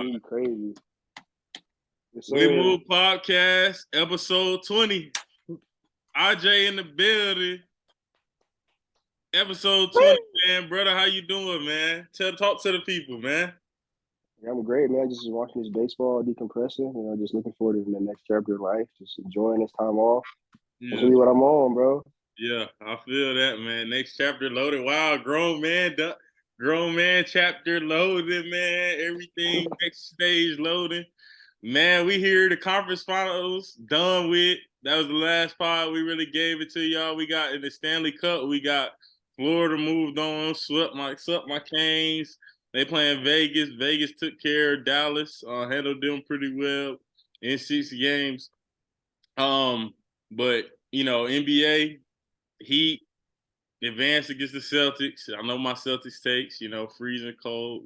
me crazy. Yes, We Move Podcast, episode 20. RJ in the building. Episode 20, man. Brother, how you doing, man? Talk to the people, man. Yeah, I'm great, man. Just watching this baseball, decompressing. Just looking forward to the next chapter of life. Just enjoying this time off. Yeah. That's really what I'm on, bro. Yeah, I feel that, man. Next chapter loaded. Wow, grown man chapter loaded, man. Everything next stage loading. Man, we hear the conference finals done with. That was the last part. We really gave it to y'all. We got in the Stanley Cup. We got Florida moved on, swept my Canes. They playing Vegas. Vegas took care of Dallas. Handled them pretty well in 6 games. But NBA Heat advanced against the Celtics. I know my Celtics takes. Freezing cold.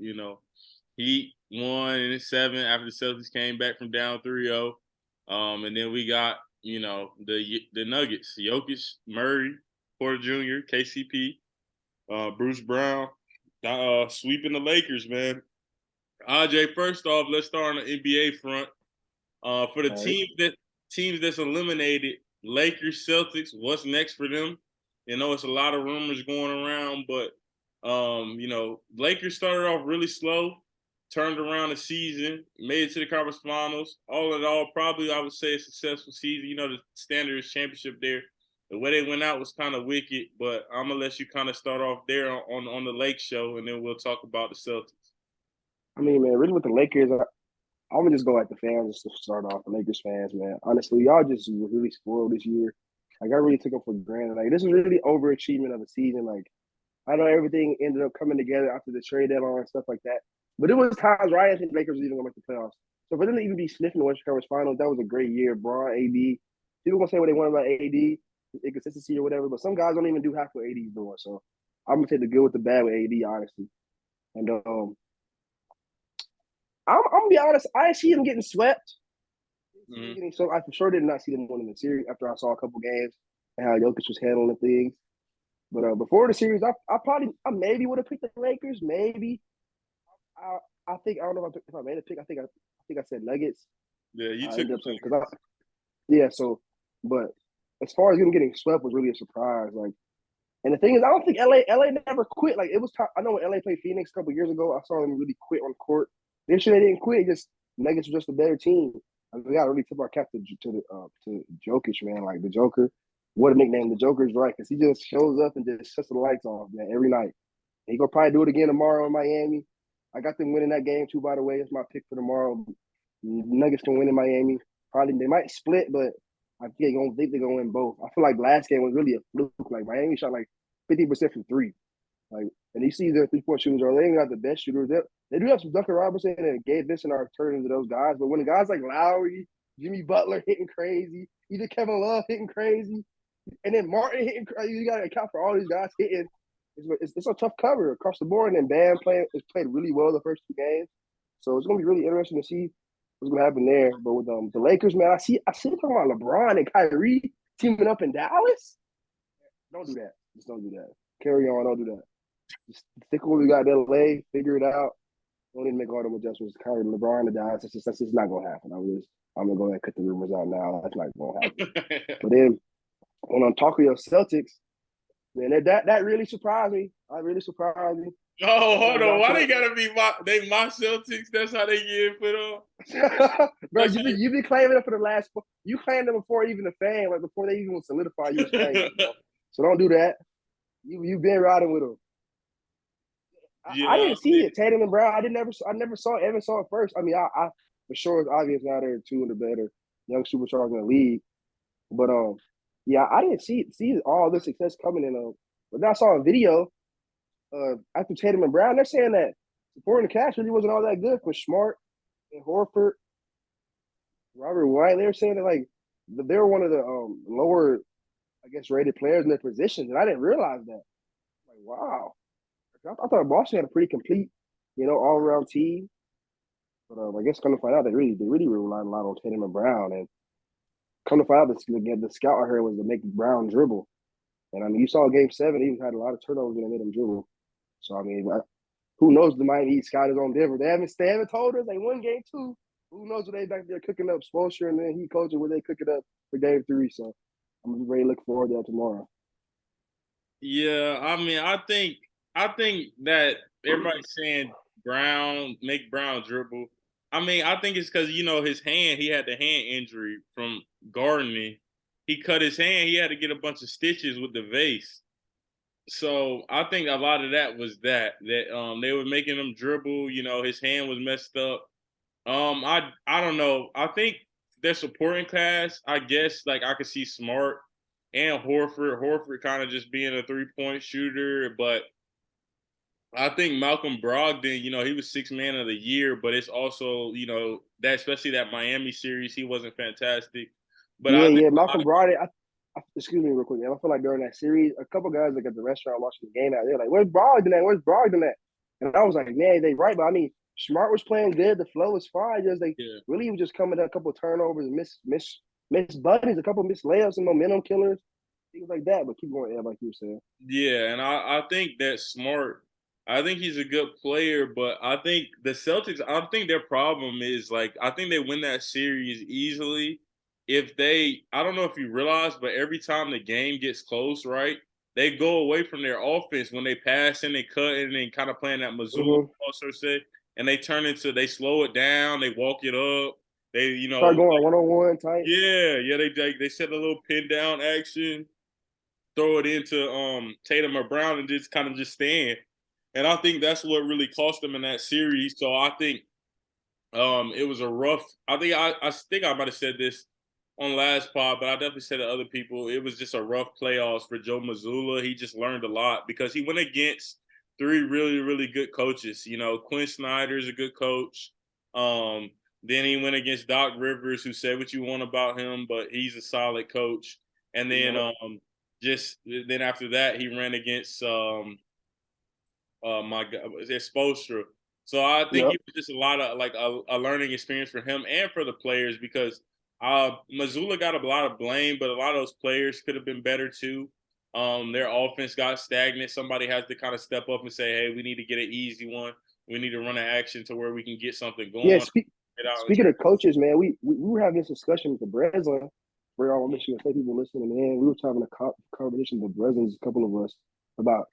Heat won in 7 after the Celtics came back from down 3-0. And then we got, the Nuggets, Jokic, Murray, Porter Jr., KCP, Bruce Brown, sweeping the Lakers, man. RJ, first off, let's start on the NBA front. For the teams that's eliminated, Lakers, Celtics, what's next for them? It's a lot of rumors going around, but Lakers started off really slow, turned around the season, made it to the conference finals. All in all, probably I would say a successful season. The standard is championship there. The way they went out was kind of wicked, but I'm gonna let you kind of start off there on the Lake show, and then we'll talk about the Celtics. I mean, man, really with the Lakers, I'm gonna just go at the fans just to start off. The Lakers fans, man. Honestly, y'all just were really spoiled this year. Like I really took them for granted. Like this is really overachievement of the season. Like I know everything ended up coming together after the trade deadline and stuff like that. But it was times where I didn't think the Lakers were even gonna make the playoffs. So for them to even be sniffing the Western Conference Finals, that was a great year. Braun, AD. People gonna say what they want about AD, inconsistency or whatever, but some guys don't even do half what AD's doing. So I'm gonna take the good with the bad with AD, honestly. And I'm gonna be honest. I see them getting swept. So I for sure did not see them winning the series after I saw a couple games and how Jokic was handling things. But before the series, I maybe would have picked the Lakers. Maybe I think I don't know if I made a pick. I think I said Nuggets. Yeah, you took So, but as far as them getting swept was really a surprise. Like, and the thing is, I don't think LA never quit. Like it was. I know when LA played Phoenix a couple years ago, I saw them really quit on court. This year they didn't quit. Just Nuggets were just a better team. We got to really tip our cap to Jokic, man. Like the Joker, what a nickname. The Joker's right because he just shows up and just shuts the lights off, man, every night. And he gonna probably do it again tomorrow in Miami. I got them winning that game too. By the way, it's my pick for tomorrow. Nuggets can win in Miami. Probably they might split, but I think they're gonna win both. I feel like last game was really a fluke. Like Miami shot like 50% from three. Like, and you see their 3-point shooters are they ain't got the best shooters. They do have some Duncan Robinson and Gabe Vincent are turning into those guys. But when the guys like Lowry, Jimmy Butler hitting crazy, even Kevin Love hitting crazy, and then Martin hitting crazy, you got to account for all these guys hitting. It's a tough cover across the board. And then Bam has played really well the first 2 games. So it's going to be really interesting to see what's going to happen there. But with the Lakers, man, I see them talking about LeBron and Kyrie teaming up in Dallas. Don't do that. Just don't do that. Carry on. Don't do that. Just stick with what we got in LA, figure it out. Don't need to make all them adjustments. Kyrie and LeBron to die. That's just not gonna happen. I'm gonna go ahead and cut the rumors out now. That's not gonna happen. But then when I'm talking your Celtics, man, that really surprised me. That really surprised me. Oh, hold on. Why they gotta be my Celtics? That's how they get put on. Bro, you've been claiming it for the last. You claimed them before even the fan, like before they even solidify. You was claiming them, so don't do that. You've been riding with them. Yeah, I didn't see it. Tatum and Brown. I never saw it. Evan saw it first. I mean, I for sure it's obvious now they're 2 of the better young superstars in the league. But yeah, I didn't see all this success coming in. But then I saw a video after Tatum and Brown. They're saying that supporting the cast really wasn't all that good for Smart and Horford, Robert White. They were saying that like they were one of the lower, I guess, rated players in their positions, and I didn't realize that. Like, wow. I thought Boston had a pretty complete, all around team. But I guess come to find out, they really relied a lot on Tatum and Brown. And come to find out, the scout I heard was to make Brown dribble. And I mean, you saw Game 7, he had a lot of turnovers and they made him dribble. So I mean, who knows? The Miami Heat scout is on Denver. They haven't told us. They won game two. Who knows what they back there cooking up? Spoelstra and then he coaching what they cooking up for game three. So I'm really looking forward to that tomorrow. Yeah, I mean, I think that everybody's saying Brown make Brown dribble. I mean, I think it's because his hand. He had the hand injury from gardening. He cut his hand. He had to get a bunch of stitches with the vase. So I think a lot of that was that they were making him dribble. His hand was messed up. I don't know. I think their supporting cast. I guess like I could see Smart and Horford. Horford kind of just being a 3-point shooter, but I think Malcolm Brogdon. He was sixth man of the year, but it's also that especially that Miami series, he wasn't fantastic. But I Yeah, think yeah. a lot Malcolm Brogdon. Excuse me, real quick, man. I feel like during that series, a couple guys like at the restaurant watching the game out there, like, "Where's Brogdon at? Where's Brogdon at?" And I was like, "Man, they right." But I mean, Smart was playing good. The flow was fine. Just they yeah. really was just coming at a couple of turnovers, miss bunnies, a couple of missed layups, and momentum killers, things like that. But keep going, Ed, like you were saying. Yeah, and I think that Smart. I think he's a good player, but I think the Celtics. I think their problem is like I think they win that series easily if they. I don't know if you realize, but every time the game gets close, right, they go away from their offense when they pass and they cut and then kind of playing that Missoula Mm-hmm. also say, and they slow it down, they walk it up, they Start going 1-on-1 type. yeah they set a little pin down action, throw it into Tatum or Brown and just kind of just stand. And I think that's what really cost them in that series. So I think it was a rough. I think I might have said this on last pod, but I definitely said to other people it was just a rough playoffs for Joe Mazzulla. He just learned a lot because he went against three really really good coaches. Quinn Snyder's a good coach. Um, then he went against Doc Rivers, who said what you want about him, but he's a solid coach. And then Yep. just then after that, he ran against my God, Spoelstra. So I think Yep. it was just a lot of like a learning experience for him and for the players because Missoula got a lot of blame, but a lot of those players could have been better too. Their offense got stagnant. Somebody has to kind of step up and say, "Hey, we need to get an easy one. We need to run an action to where we can get something Yeah. going." Get out and Speaking of coaches, man, we were having this discussion with the Breslin. For all Michigan State people listening, man, we were having a conversation with Breslin, a couple of us, about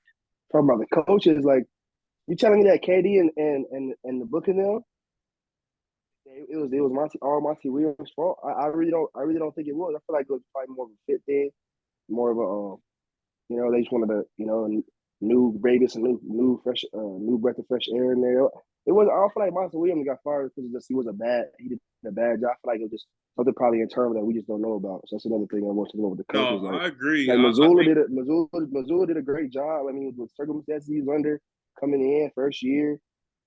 talking about the coaches. Like, you telling me that KD and the booking them, it was Monty Williams' fault? I really don't think it was. I feel like it was probably more of a fit thing, more of a they just wanted to new Vegas and new fresh new breath of fresh air in there. It was I don't feel like Monty Williams got fired because he did a bad job. I feel like it was just something probably internal that we just don't know about. So that's another thing I want to know with the no, coaches. Like I agree. like I Missoula think Missoula did a great job. I mean, with circumstances he was under coming in first year,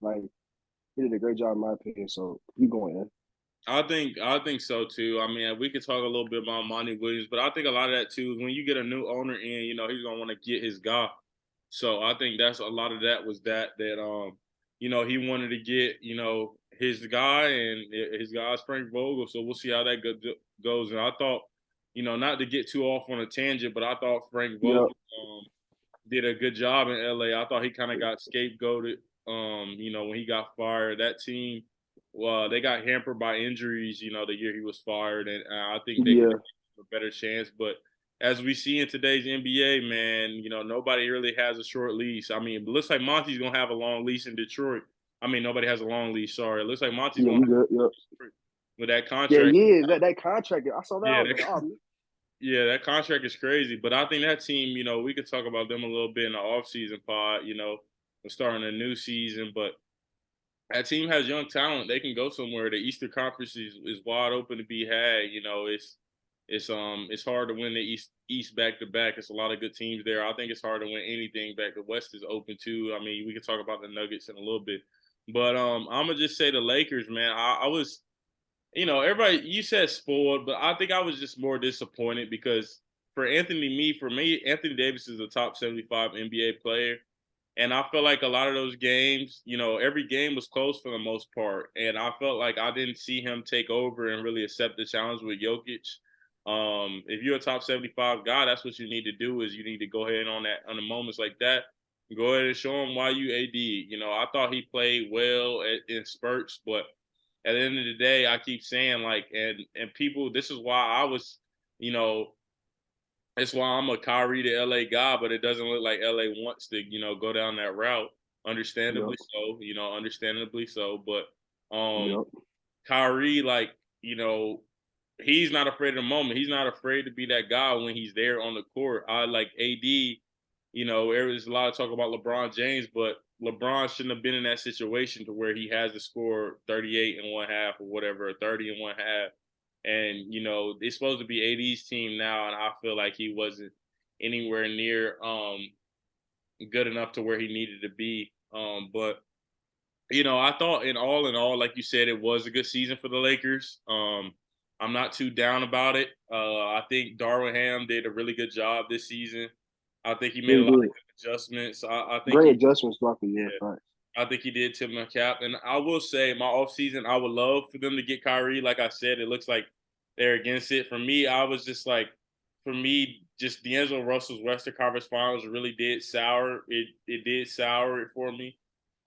like he did a great job in my opinion. So keep going, man. I think so too. I mean, we could talk a little bit about Monty Williams, but I think a lot of that too is when you get a new owner in, he's gonna want to get his guy. So I think that's a lot of that was that he wanted to get his guy and his guy's Frank Vogel. So we'll see how that goes. And I thought, not to get too off on a tangent, but I thought Frank Vogel Yep. did a good job in LA. I thought he kind of got scapegoated. When he got fired, that team, well, they got hampered by injuries. The year he was fired, and I think they could Yeah. have a better chance. But as we see in today's NBA, man, nobody really has a short leash. I mean, it looks like Monty's gonna have a long leash in Detroit. I mean, nobody has a long leash. Sorry, it looks like Monty's Yeah, gonna you good. Yep. have with that Yeah, contract. he is. That contract, I saw that. I Yeah, was like, oh, yeah, that contract is crazy. But I think that team, we could talk about them a little bit in the offseason pod, we're starting a new season. But that team has young talent. They can go somewhere. The Eastern Conference is wide open to be had. It's hard to win the East back to back. It's a lot of good teams there. I think it's hard to win anything back. The West is open too. I mean, we can talk about the Nuggets in a little bit. But I'm gonna just say the Lakers, man. I was everybody, you said spoiled, but I think I was just more disappointed because for me, Anthony Davis is a top 75 NBA player. And I felt like a lot of those games, every game was close for the most part. And I felt like I didn't see him take over and really accept the challenge with Jokic. If you're a top 75 guy, that's what you need to do is you need to go ahead on the moments like that. Go ahead and show him why you AD. You know, I thought he played well in spurts, but at the end of the day, I keep saying like, and people, this is why I was, you know, that's why I'm a Kyrie to LA guy, but it doesn't look like LA wants to, go down that route. Yep. Understandably so, understandably so. But Yep. Kyrie, like, you know, he's not afraid of the moment. He's not afraid to be that guy when he's there on the court. I like AD, there's a lot of talk about LeBron James, but LeBron shouldn't have been in that situation to where he has to score 38 and one half or whatever, or 30 and one half. And, it's supposed to be AD's team now, and I feel like he wasn't anywhere near good enough to where he needed to be. But I thought in all, like you said, it was a good season for the Lakers. I'm not too down about it. I think Darwin Ham did a really good job this season. I think he Yeah, made a he lot of did. good adjustments. I think Great adjustments throughout the year. yeah, Right. I think he did tip my cap. And I will say, my offseason, I would love for them to get Kyrie. Like I said, it looks like they're against it. For me, I was just like, for me, just D'Angelo Russell's Western Conference Finals really did sour. It did sour it for me.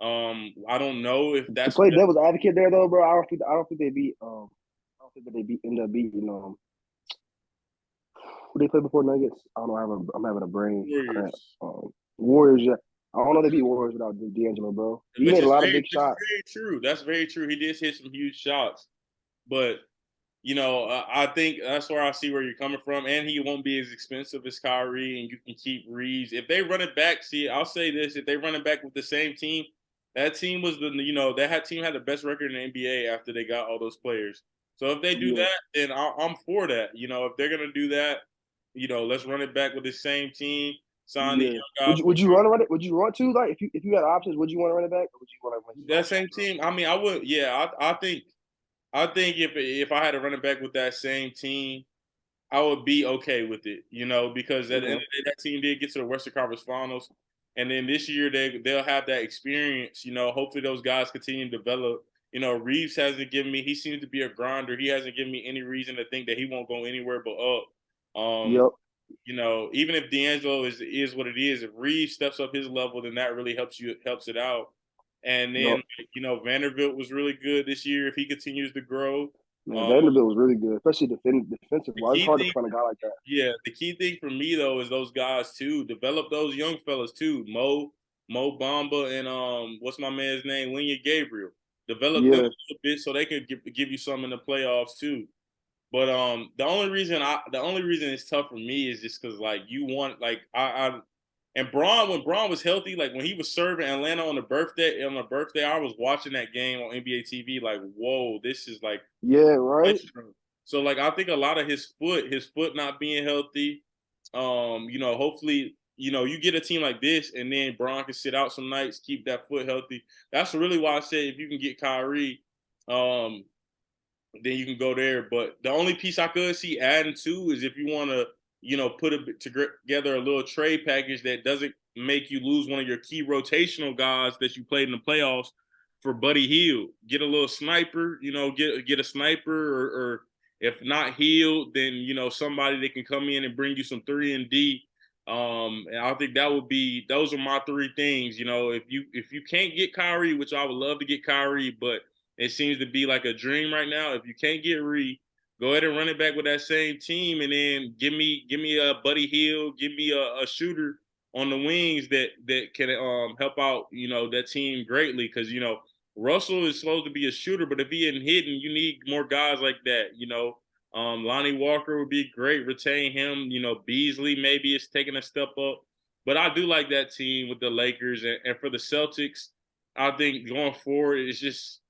I don't know if To that's play what. devil's advocate there though, bro, I don't think they beat I don't think that they beat end up beating who they played before Nuggets. I don't know. I'm having a brain cramp. Warriors, Warriors. Yeah, I don't know they beat Warriors without D'Angelo, bro. He which made a is lot of very, big which is shots. very true. That's very true. He did hit some huge shots, but I think that's where I see where you're coming from, and he won't be as expensive as Kyrie, and you can keep Reeves. If they run it back, see, I'll say this: if they run it back with the same team, that team was that team had the best record in the NBA after they got all those players. So if they do Yeah, that, then I'm for that. If they're gonna do that, let's run it back with the same team, sign the yeah. young Would guys. you would you run it? Would you want to like if you had options? Would you want to run it back, or would you want to win That home same team. I mean, I would. Yeah, I think if I had to run it back with that same team, I would be okay with it, because at the end of Okay. the day, that team did get to the Western Conference Finals, and then this year they'll have that experience. Hopefully those guys continue to develop. Reeves hasn't given me. He seems to be a grinder. He hasn't given me any reason to think that he won't go anywhere but up. Yep. Even if D'Angelo is what it is, if Reeves steps up his level, then that really helps it out. And Yep. then Vanderbilt was really good this year. If he continues to grow, Man, um, Vanderbilt was really good, especially defensive the wise. It's key hard to thing find a guy like that. yeah, the key thing for me though is those guys too. Develop those young fellas too. Mo Bamba and what's my man's name? Linya Gabriel. Develop them a Yeah. little bit so they can give you some in the playoffs too. But the only reason it's tough for me is just because like you want like I and Braun when Braun was healthy, like when he was serving Atlanta on the birthday, I was watching that game on NBA TV like, whoa, this is like Yeah. Right. so like I think a lot of his foot not being healthy, hopefully, you get a team like this and then Braun can sit out some nights, keep that foot healthy. That's really why I say if you can get Kyrie, um, then you can go there. But the only piece I could see adding to is if you want to, put together a little trade package that doesn't make you lose one of your key rotational guys that you played in the playoffs for Buddy Hield. Get a little sniper, get a sniper, or if not Hield, then somebody that can come in and bring you some 3 and D. And I think those are my three things. If you can't get Kyrie, which I would love to get Kyrie, but it seems to be like a dream right now. If you can't get Reed, go ahead and run it back with that same team, and then give me a Buddy Hill, give me a shooter on the wings that can help out that team greatly because Russell is supposed to be a shooter, but if he isn't hitting, you need more guys like that. Lonnie Walker would be great. Retain him. Beasley maybe is taking a step up, but I do like that team with the Lakers and for the Celtics. I think going forward, it's just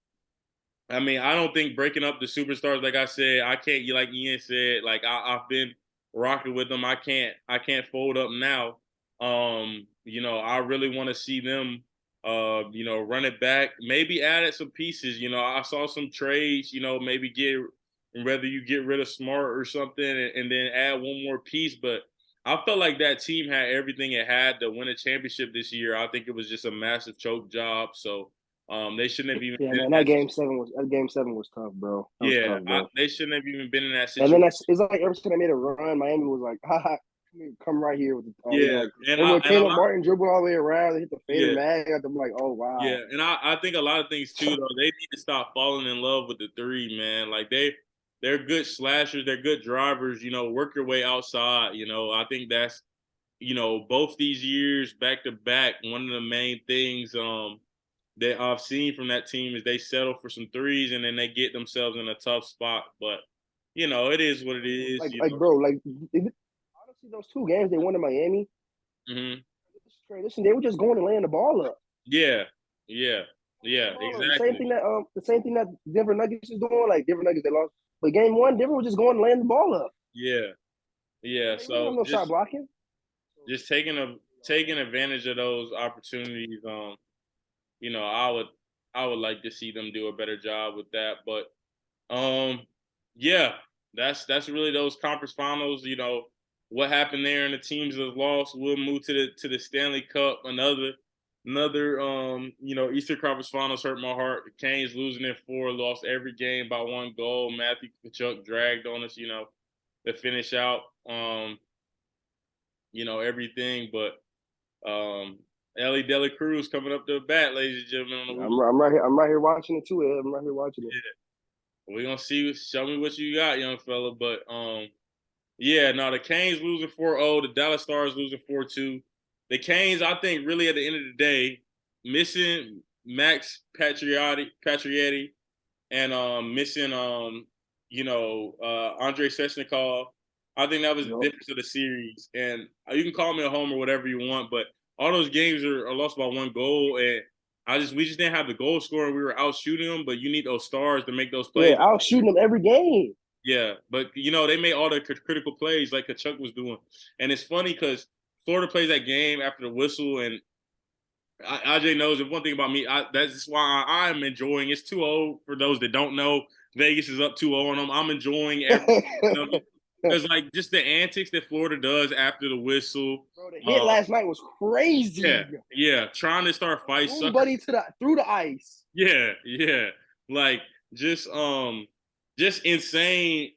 I mean, I don't think breaking up the superstars, like I said, I can't. Like Ian said, like I've been rocking with them. I can't fold up now. I really want to see them, run it back. Maybe added some pieces. I saw some trades. Maybe whether you get rid of Smart or something, and then add one more piece. But I felt like that team had everything it had to win a championship this year. I think it was just a massive choke job. So they shouldn't have even Yeah, been man. in that. That game 7 was tough, bro. That was Yeah, tough, bro. they shouldn't have even been in that And then situation. it's like ever since I made a run, Miami was like, haha, come right here with Yeah, and and when a Caleb lot, Martin dribbled all the way around and hit the fader yeah, mag, I'm like, oh yeah, wow. and I think a lot of things too though. They need to stop falling in love with the three, man. Like they're good slashers, they're good drivers. You know, work your way outside. You know, I think that's both these years back to back. One of the main things that I've seen from that team is they settle for some threes and then they get themselves in a tough spot. But it is what it is. Like bro, honestly, those two games they won in Miami, Hmm. transition, they were just going and laying the ball up. Yeah, yeah, yeah, The same exactly. thing that Denver Nuggets is doing. Like Denver Nuggets, they lost, but game one, Denver was just going and laying the ball up. Yeah, yeah. They didn't have So no shot just blocking. just taking advantage of those opportunities. I would like to see them do a better job with that. But yeah, that's really those conference finals. What happened there, and the teams that lost. We'll move to the Stanley Cup. Another Eastern Conference Finals hurt my heart. The Canes losing in four, lost every game by one goal. Matthew Tkachuk dragged on us, to finish out everything. But Ellie Dela Cruz coming up to the bat, ladies and gentlemen, on the Woo. I'm right here. I'm right here watching it too. Ed. I'm right here watching it. We're gonna see. Show me what you got, young fella. But yeah, no, the Canes losing 4-0, the Dallas Stars losing 4-2. The Canes, I think, really at the end of the day, missing Max Patriotti and missing Andrei Svechnikov. I think that was the Yep. difference of the series. And you can call me a homer, whatever you want, but all those games are lost by one goal, and we just didn't have the goal scorer. We were out shooting them, but you need those stars to make those Yeah, plays. I was shooting them every game. Yeah, but they made all the critical plays like Kachuk was doing, and it's funny because Florida plays that game after the whistle, and IJ knows if one thing about me. That's why I'm enjoying. It's 2-0 for those that don't know. Vegas is up 2-0 on them. I'm enjoying every because like just the antics that Florida does after the whistle. Bro, the hit Uh, last night was yeah, crazy. yeah, trying to start fights, Boom, sucker. buddy, through the ice. Yeah, yeah. Like just insane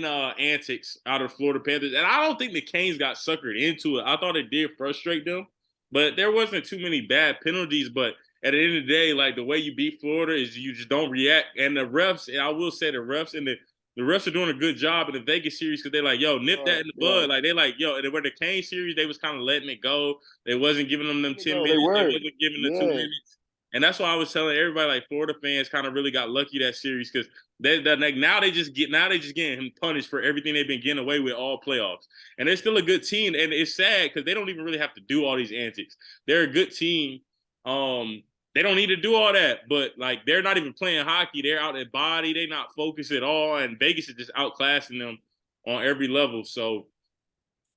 antics out of Florida Panthers. And I don't think the Canes got suckered into it. I thought it did frustrate them, but there wasn't too many bad penalties. But at the end of the day, like the way you beat Florida is you just don't react. And the refs, and I will say the refs and the refs are doing a good job in the Vegas series because they're like, yo, nip that in the bud. Like they like, yo, and where the Canes series, they was kind of letting it go. They wasn't giving them 10 They minutes. They were. wasn't giving the 2 Yeah. minutes. And that's why I was telling everybody, like Florida fans, kind of really got lucky that series because like now they just getting him punished for everything they've been getting away with all playoffs. And they're still a good team, and it's sad because they don't even really have to do all these antics. They're a good team. They don't need to do all that, but like they're not even playing hockey. They're out at body. They're not focused at all, and Vegas is just outclassing them on every level. So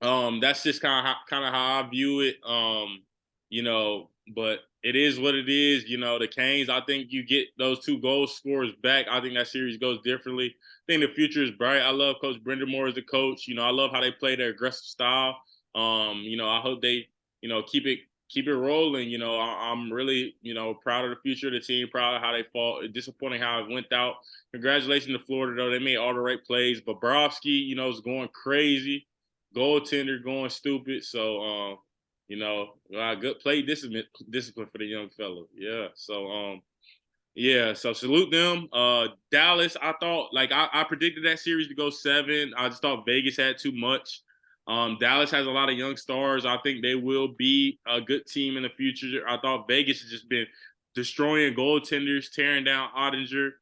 that's just kind of how I view it. But it is what it is. The Canes, I think you get those two goal scorers back. I think that series goes differently. I think the future is bright. I love Coach Brindamore as a coach. I love how they play their aggressive style. I hope they, keep it rolling. I'm really, proud of the future of the team, proud of how they fought. Disappointing how it went out. Congratulations to Florida, though. They made all the right plays. Bobrovsky, is going crazy. Goaltender going stupid. So, good play discipline for the young fella. Yeah. So, yeah. So salute them. Dallas, I thought like I predicted that series to go 7. I just thought Vegas had too much. Dallas has a lot of young stars. I think they will be a good team in the future. I thought Vegas has just been destroying goaltenders, tearing down Ottinger.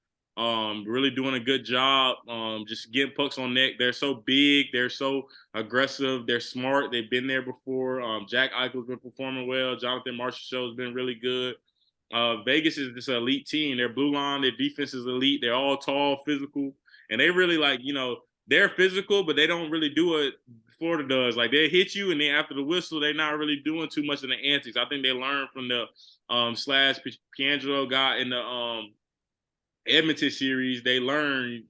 Really doing a good job. Just getting pucks on net. They're so big. They're so aggressive. They're smart. They've been there before. Jack Eichel's been performing well. Jonathan Marchessault has been really good. Vegas is this elite team. Their blue line, their defense is elite. They're all tall, physical, and they really they're physical, but they don't really do what Florida does. Like they hit you, and then after the whistle, they're not really doing too much of the antics. I think they learned from the Slash Piangelo guy in the Edmonton series. They learned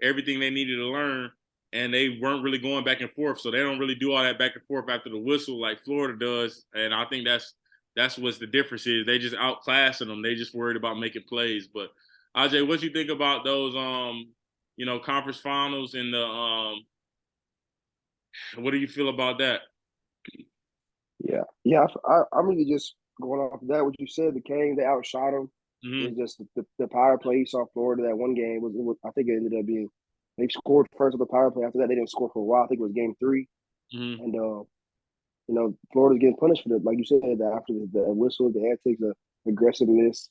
everything they needed to learn, and they weren't really going back and forth. So they don't really do all that back and forth after the whistle like Florida does. And I think that's what's the difference is. They just outclassing them. They just worried about making plays. But Ajay, what you think about those conference finals and the What do you feel about that? Yeah, yeah. I'm really just going off of that. What you said, the Canes they outshot them. Hmm. It's just the power play. You saw Florida that one game was I think it ended up being they scored first with the power play. After that, they didn't score for a while. I think it was game three, Hmm. and Florida's getting punished for that. Like you said, that after the whistle, the antics, the aggressiveness,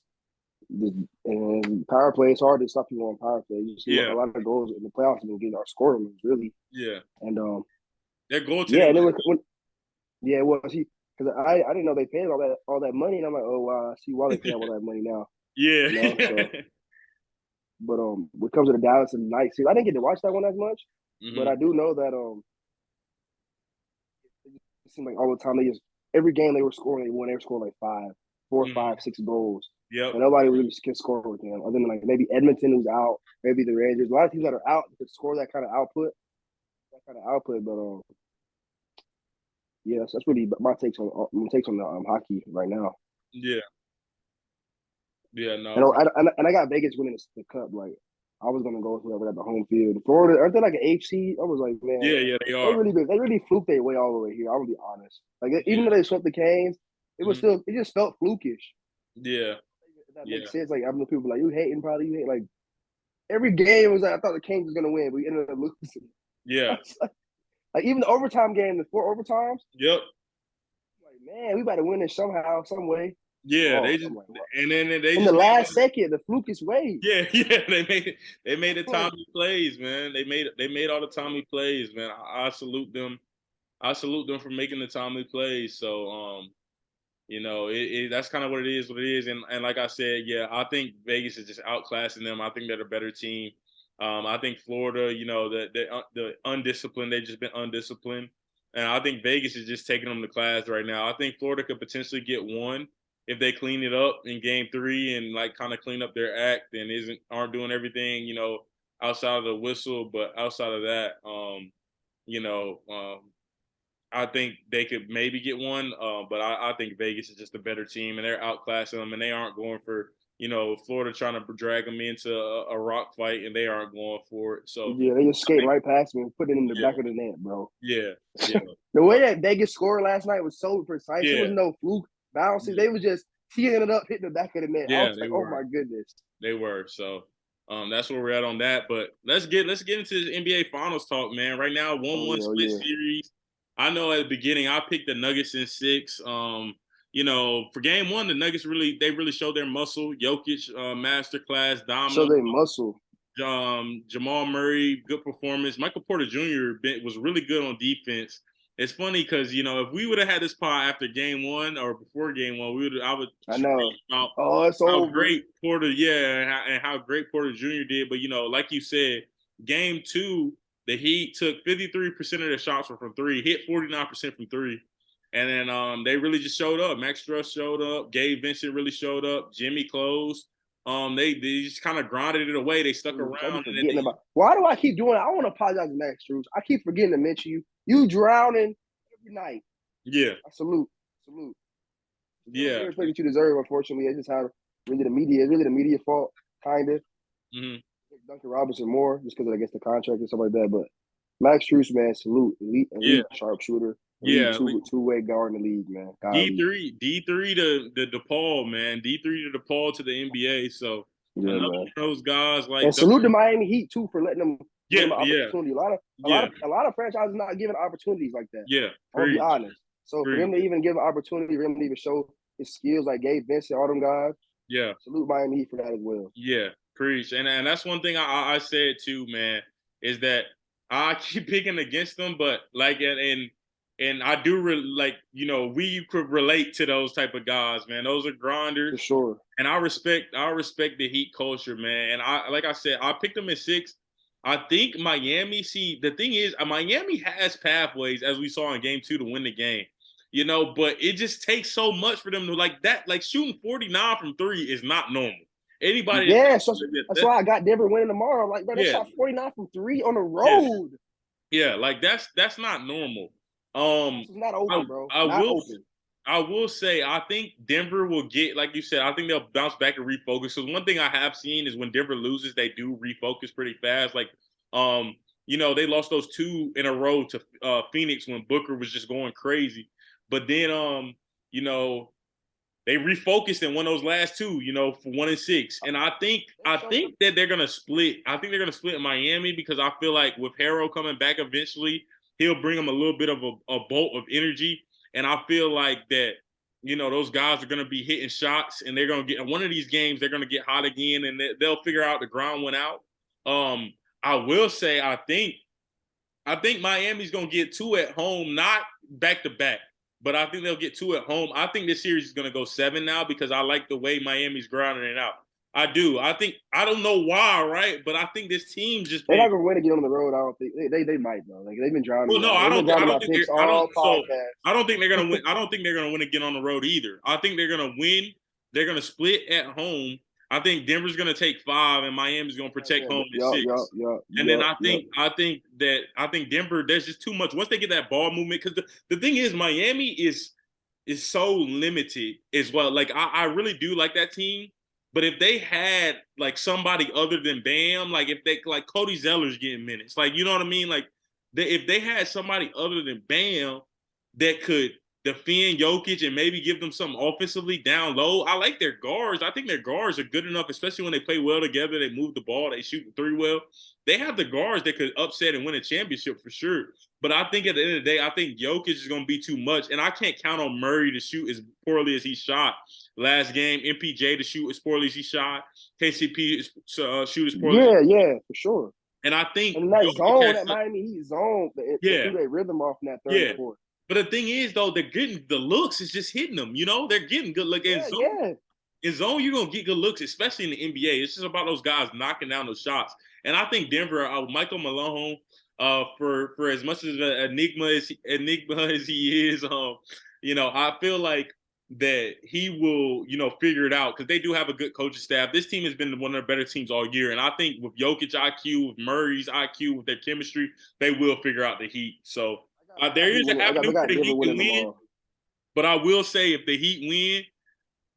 and power play. It's hard to stop people on power play. You see a Yeah, lot of goals in the playoffs have been getting our scoring really, yeah. and Their yeah, goaltending and was it was when yeah, it was he because I didn't know they paid all that money, and I'm like, oh wow, I see why they pay all that money now, yeah. So. But when it comes to the Dallas and night series, I didn't get to watch that one as much, but Hmm. I do know that it seemed like all the time they just every game they were scoring, they won. They were scoring like five, four, Hmm. five, 6 goals, Yep. and nobody really can score with them other than like maybe Edmonton who's out, maybe the Rangers. A lot of teams that are out can score that kind of output. But yeah, that's really my takes on the hockey right now. Yeah. Yeah. No. And I got Vegas winning the cup. Like I was gonna go with whoever at the home field. Florida, aren't they like an HC? I was like, Yeah. man, Yeah. They they are. really fluked their way all the way here. I'm gonna be honest. Like even Yeah. though they swept the Canes, Hmm. it just felt flukish. Yeah. If that Yeah. makes sense. Like I'm the people like you hating, probably you hate. Like every game was like I thought the Canes was gonna win, but we ended up losing. Yeah. Like even the overtime game, the 4 overtimes, Yep. like man, we better win it somehow, some way. Yeah. They Lost. just I'm like, what? and then they In the just made last all second, the flukish way. yeah, yeah, they made the I'm like, timely plays, man. They made all the timely plays, man. I salute them. I salute them for making the timely plays. So that's kind of what it is. And like I said, yeah, I think Vegas is just outclassing them. I think they're a better team. I think Florida, the undisciplined, they've just been undisciplined. And I think Vegas is just taking them to class right now. I think Florida could potentially get one if they clean it up in game three and like kind of clean up their act and aren't doing everything, outside of the whistle. But outside of that, you know, um, I think they could maybe get one, but I think Vegas is just a better team, and they're outclassing them, and they aren't going for Florida trying to drag them into a rock fight, and they aren't going for it. So yeah, they just I skating think right past me and putting it in the yeah, back of the net, bro. yeah, yeah, The uh, way that Vegas scored last night was so precise. It yeah, was no fluke bounces. yeah, They was just teeing it up, hitting the back of the net. I yeah. was like, oh my goodness. They were. So that's where we're at on that. But let's get into the NBA Finals talk, man. Right now, Oh 1-1 yeah, oh split yeah. series. I know at the beginning I picked the Nuggets in six. For game one, the Nuggets really showed their muscle. Jokic, masterclass, So dominant. they muscle. Jamal Murray, good performance. Michael Porter Jr. Was really good on defense. It's funny because if we would have had this pod after game one or before game one, I would I scream know. about Oh, it's how over. great Porter, yeah, and how great Porter Jr. did. But like you said, game two, the Heat took 53% of their shots were from three, hit 49% from three. And then they really just showed up. Max Struss showed up. Gabe Vincent really showed up. Jimmy closed. They just kind of grinded it away. They stuck I be around, and then forgetting about. Why do I keep doing it? I want to apologize to Max Struz. I keep forgetting to mention you. You drowning every night. yeah, I salute. Still don't yeah, get respect that you deserve. Unfortunately, it's just how it's really the media fault, kind of. hmm Duncan Robinson more just because I guess the contract and stuff like that. But Max Strus, man, salute, yeah, elite sharpshooter, elite yeah. two-way guard in the league, man. D Golly, three, D3 to the DePaul, man. D3 to DePaul to the NBA. So yeah, another man. one of those guys like And salute the Duncan. Miami Heat too for letting them give Yeah, them an yeah, opportunity. yeah, A lot of franchises not giving opportunities like that. yeah. I'm gonna be Preach, honest. So for preach. him to even give an opportunity, for him to even show his skills like Gabe Vincent, all them guys, Yeah, salute Miami Heat for that as well. yeah. Preach. And that's one thing I said too, man, is that I keep picking against them, but like and I do like we could relate to those type of guys, man. Those are For grinders. sure. And I respect the Heat culture, man. And like I said, I picked them at six. I think Miami. See, the thing is, Miami has pathways, as we saw in Game Two, to win the game. But it just takes so much for them to like that. Like shooting 49 from three is not normal. Anybody that Yeah, thinks so that's why I got Denver winning tomorrow. I'm like, bro, they yeah, shot 49 from three on the yeah, road. yeah. Like that's not normal. This Um, is not I open, bro. I Not will open. I will say, I think Denver will get, like you said, I think they'll bounce back and refocus. Because one thing I have seen is when Denver loses, they do refocus pretty fast. Like, they lost those 2 in a row to Phoenix when Booker was just going crazy. But then, you know, they refocused and won those last 2, for 1-6. And I think that they're gonna split. I think they're gonna split in Miami because I feel like with Harrow coming back eventually, he'll bring them a little bit of a bolt of energy. And I feel like that, those guys are gonna be hitting shots, and they're gonna get one of these games. They're gonna get hot again, and they'll figure out the ground went out. I will say I think Miami's gonna get 2 at home, not back to back, but I think they'll get 2 at home. I think this series is gonna go 7 now because I like the way Miami's grounding it out. I do. I don't know why, right? But I think this team just They're been. not gonna win again on the road. I don't think they might though. Like they've been drowning Well, me no, out. I They've been don't. I drowning my don't think picks they're. I don't. all So podcast. I don't think they're gonna win. I don't think they're gonna win again on the road either. I think they're gonna win. They're gonna split at home. I think Denver's gonna take 5, and Miami's gonna protect home at 6. And then I think Denver. There's just too much. Once they get that ball movement, because the thing is, Miami is so limited as well. Like I really do like that team. But if they had like somebody other than Bam, like if they like Cody Zeller's getting minutes, like you know what I mean, like if they had somebody other than Bam that could defend Jokic and maybe give them something offensively down low. I like their guards. I think their guards are good enough, especially when they play well together. They move the ball, they shoot the 3 well. They have the guards that could upset and win a championship for sure. But I think at the end of the day, I think Jokic is going to be too much, and I can't count on Murray to shoot as poorly as he shot last game. MPJ to shoot as poorly as he shot. KCP shoot as poorly. Yeah, for sure. And I think And that Jokic zone, has that Miami Heat zone, it yeah, threw their rhythm off in that third yeah. and fourth. But the thing is, though, they're getting the looks. Is just hitting them. They're getting good look. Yeah. In zone, you're gonna get good looks, especially in the NBA. It's just about those guys knocking down those shots. And I think Denver, Michael Malone, for as much as an enigma as he is, I feel like that he will, figure it out because they do have a good coaching staff. This team has been one of the better teams all year, and I think with Jokic IQ, with Murray's IQ, with their chemistry, they will figure out the Heat. So there is an I avenue for got the Denver Heat to winning them win, all. but I will say if the Heat win,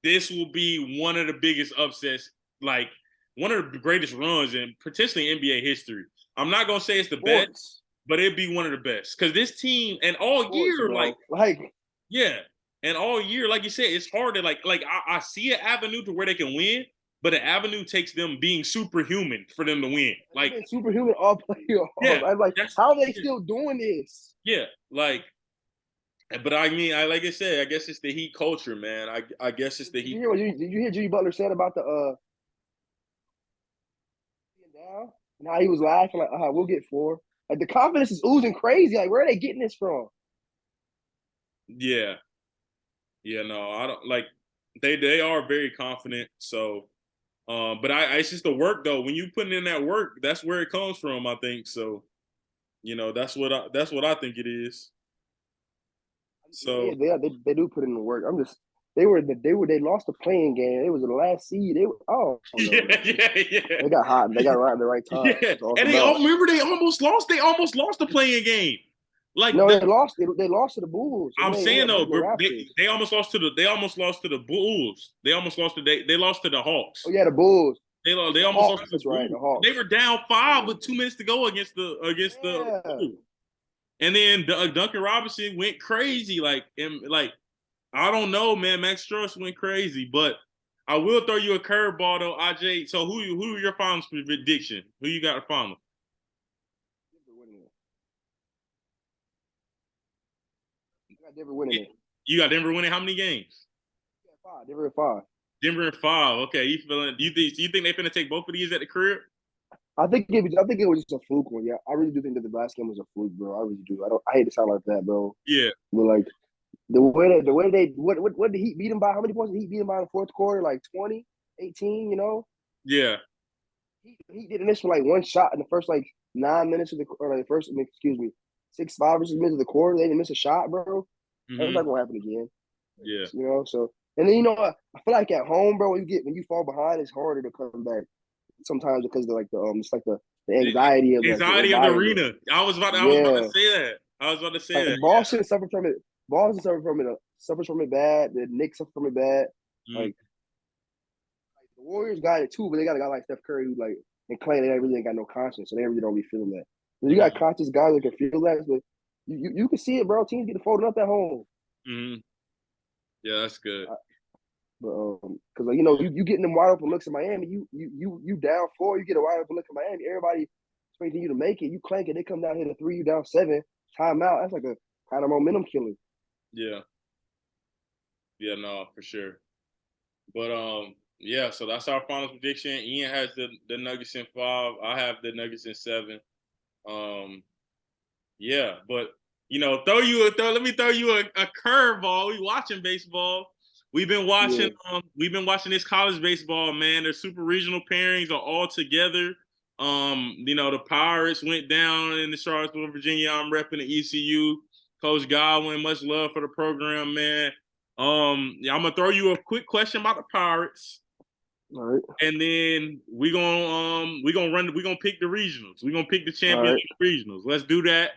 this will be one of the biggest upsets, like one of the greatest runs in potentially NBA history. I'm not gonna say it's the best, but it'd be one of the best because this team and all year, yeah, and all year, like you said, it's hard to I see an avenue to where they can win, but an avenue takes them being superhuman for them to win. Like superhuman all playoffs. Yeah, I'm like, how are they still doing this? Yeah, but I mean, like I said, I guess it's the Heat culture, man. I guess it's the Heat. Did you hear Jimmy Butler said about the down and how he was laughing like, we'll get 4. Like the confidence is oozing crazy. Like where are they getting this from? Yeah, no, I don't like. They are very confident. So, but it's just the work though. When you putting in that work, that's where it comes from. I think so. That's what I think it is. So they do put in the work. They lost the playing game. It was the last seed. yeah. They got hot. They got right at the right time. Yeah, and they almost lost. They almost lost the playing game. They lost. They lost to the Bulls. I'm saying though, the they almost lost to the Bulls. They almost lost to they lost to the Hawks. Oh yeah, the Bulls. They almost lost to the Bulls. Right, the Hawks. They were down 5 with 2 minutes to go against the Bulls. And then Duncan Robinson went crazy. I don't know, man. Max Strus went crazy, but I will throw you a curveball though, AJ. So who are your finals prediction? Who you got to final? Denver winning it. You got Denver winning how many games? 5. Denver at 5. Denver at 5. Okay, you feeling? Do you think they finna take both of these at the crib? I think it was just a fluke one. Yeah, I really do think that the last game was a fluke, bro. I really do. I hate to sound like that, bro. Yeah. But like the way they what did Heat beat them by? How many points did Heat beat them by in the fourth quarter? Like 20, 18, Yeah. He did this for like one shot in the first 9 minutes of the or like the first 5 or 6 minutes of the quarter. They didn't miss a shot, bro. Mm-hmm. That's not gonna happen again. Yeah. So and then I feel like at home, bro, when you fall behind, it's harder to come back. Sometimes because of it's like the anxiety of the arena. I was about to say that. Boston suffered from it. Boston suffers from it bad. The Knicks suffer from it bad. Mm-hmm. The Warriors got it too, but they got a guy like Steph Curry who and Clay. They really ain't got no conscience, so they really don't be feeling that. You got conscious guys that can feel that, but you can see it, bro. Teams get folded up at home. Mm-hmm. Yeah, that's good. But because like, you know, you getting them wide open looks in Miami, you down four, you get a wide open look in Miami, everybody expecting you to make it, you clank it, they come down here to three, you down seven, timeout. That's like a kind of momentum killer. Yeah. Yeah, no, for sure. But yeah, so that's our final prediction. Ian has the Nuggets in 5. I have the Nuggets in 7. Um, yeah, but let me throw you a curveball. We watching baseball. Yeah, We've been watching this college baseball, man. Their super regional pairings are all together. The Pirates went down in the Charlottesville, Virginia. I'm repping the ECU. Coach Godwin, much love for the program, man. Yeah, I'm gonna throw you a quick question about the Pirates. all right, And then we're gonna pick the regionals. We're gonna pick the all champions right, of the regionals. Let's do that.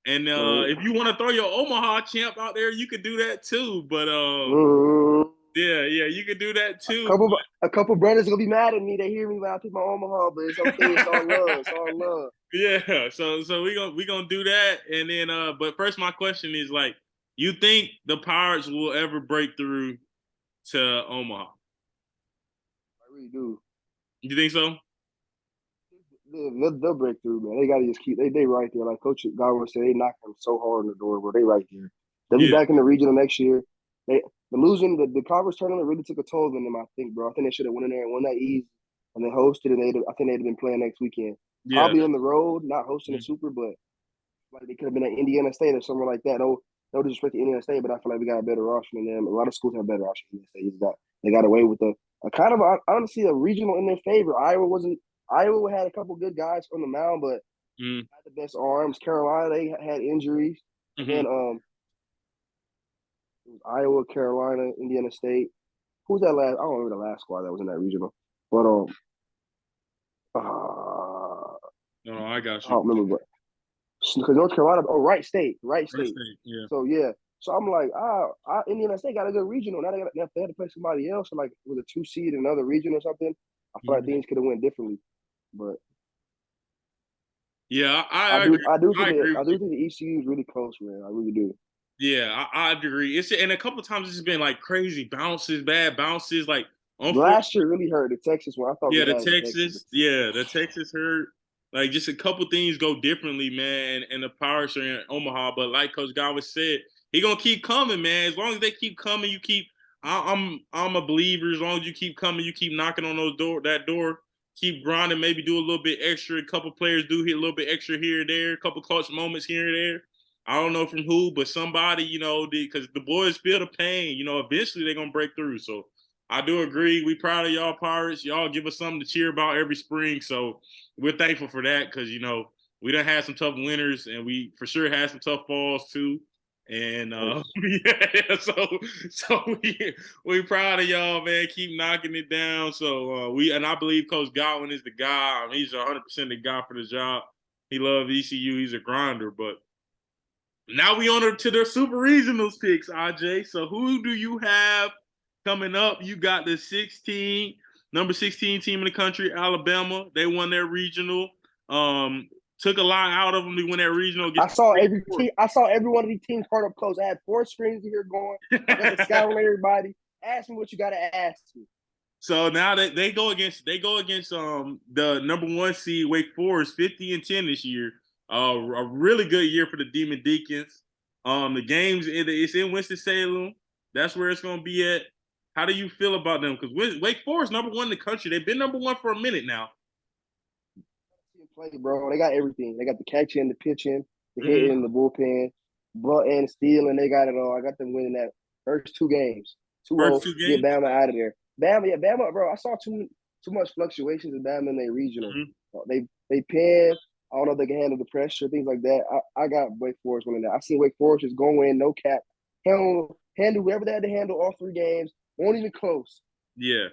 And all right. if you want to throw your Omaha champ out there, you could do that too. But Mm, yeah, you could do that a too. couple a couple brothers gonna be mad at me. They hear me when I pick my Omaha, but it's okay. It's all love. It's all love. Yeah, so we gonna do that. And then but first my question is like, you think the Pirates will ever break through to Omaha? I really do. You think so? They'll break through, man. They got to just keep. They right there. Like Coach Godwin said, they knock them so hard on the door, bro. They right there. They'll be Yeah. back in the regional next year. The conference tournament really took a toll on them. I think, bro. I think they should have went in there and won that easy, and they hosted. And I think they'd have been playing next weekend. Yeah. Probably on the road, not hosting a Mhm. super, but like they could have been at Indiana State or somewhere like that. No disrespect to Indiana State, but I feel like we got a better roster than them. A lot of schools have better roster than Indiana State. They got away with a kind of honestly a regional in their favor. Iowa had a couple good guys on the mound, but Mhm. had the best arms. Carolina, they had injuries. And Mhm. then it was Iowa, Carolina, Indiana State. Who's that last? I don't remember the last squad that was in that regional. But No, I got I you. don't remember. But because North Carolina, Wright First State. thing, yeah. So yeah. So I'm like, Indiana State got a good regional. Now they had to play somebody else, or like with a 2 seed in another region or something. I feel like Mhm. things could have went differently. But Yeah, I agree. I agree I with do you. think the ECU is really close, man. I really do. Yeah, I agree. It's and a couple of times it's been like crazy bounces, bad bounces, like Last unfortunate. year really hurt the Texas one. I thought we had the Texas. Yeah, the Texas hurt. Like just a couple things go differently, man. And the Pirates are in Omaha, but like Coach Godwin said, he gonna keep coming, man. As long as they keep coming, you keep. I'm a believer. As long as you keep coming, you keep knocking on that door, keep grinding. Maybe do a little bit extra. A couple players do hit a little bit extra here and there. A couple clutch moments here and there. I don't know from who, but somebody, because the boys feel the pain. Eventually they're gonna break through. So I do agree. We proud of y'all Pirates. Y'all give us something to cheer about every spring. So we're thankful for that because we done had some tough winters and we for sure had some tough falls too. And Thanks. yeah, so we proud of y'all, man. Keep knocking it down. So I believe Coach Godwin is the guy. I mean, he's 100% the guy for the job. He loves ECU. He's a grinder, but now we on to the Super Regionals picks, AJ. So who do you have coming up? You got the number 16 team in the country, Alabama. They won their regional. Took a lot out of them to win that regional I against saw Wake every team. I saw every one of these teams part up close. I had 4 screens here going. I got the scout on everybody. Ask me what you got to ask me. So now they go against the number 1 seed Wake Forest, 50-10 this year. A really good year for the Demon Deacons. The games it's in Winston Salem. That's where it's gonna be at. How do you feel about them? Because Wake Forest number 1 in the country. They've been number 1 for a minute now. Play, bro. They got everything. They got the catching, the pitching, the Mm-hmm. hitting, the bullpen, bunt and stealing. They got it all. I got them winning that first 2 games. 2-0, First 2 get games. Bama out of there. Bama, bro. I saw too much fluctuations in Bama in their regional. Mm-hmm. They pin. I don't know if they can handle the pressure, things like that. I got Wake Forest winning that. I seen Wake Forest just go in, no cap, handle whoever they had to handle all 3 games. Won't even close. Yeah.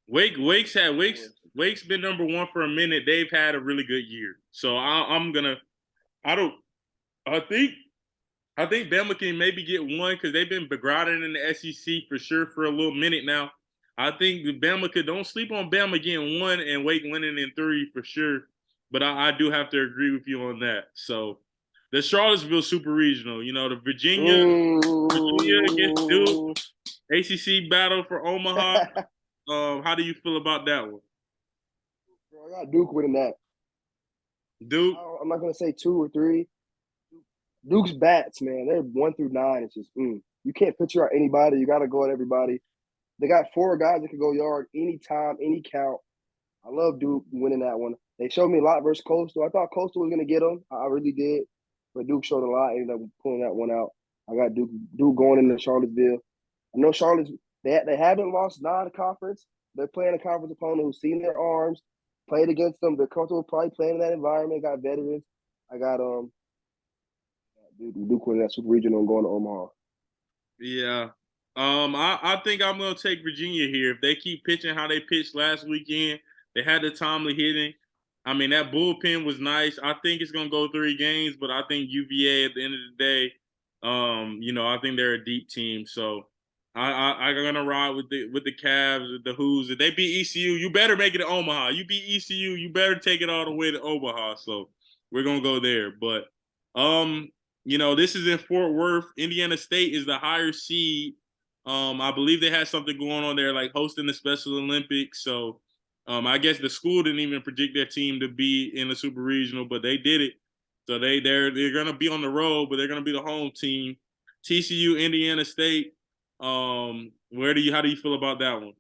Wake's been number 1 for a minute. They've had a really good year. So I'm gonna I don't I think I think Bama can maybe get one because they've been begrotting in the SEC for sure for a little minute now. I think Bama don't sleep on Bama getting 1 and Wake winning in 3 for sure. but I do have to agree with you on that. So the Charlottesville Super Regional, the Virginia against Duke, Mm. ACC battle for Omaha. How do you feel about that one? Bro, I got Duke winning that. Duke. I'm not gonna say 2 or 3. Duke's bats, man, they're 1 through 9. It's just you can't picture out anybody. You got to go at everybody. They got 4 guys that can go yard anytime, any count. I love Duke winning that one. They showed me a lot versus Coastal. I thought Coastal was gonna get them. I really did, but Duke showed a lot. Ended up pulling that one out. I got Duke going into Charlottesville. I know Charlotte's they haven't lost non-conference. They're playing a conference opponent who's seen their arms, played against them. They're comfortable probably playing in that environment. Got veterans. I got Duke winning that super regional and going to Omaha. Yeah. I think I'm gonna take Virginia here. If they keep pitching how they pitched last weekend, they had the timely hitting. I mean, that bullpen was nice. I think it's gonna go 3 games, but I think UVA at the end of the day, I think they're a deep team. So I'm gonna ride with the Cavs, the Who's. If they beat ECU, you better make it to Omaha. You beat ECU, you better take it all the way to Omaha. So we're gonna go there. But this is in Fort Worth. Indiana State is the higher seed. I believe they had something going on there, like hosting the Special Olympics. So I guess the school didn't even predict their team to be in the Super Regional, but they did it. So they're gonna be on the road, but they're gonna be the home team. TCU, Indiana State. How do you feel about that one?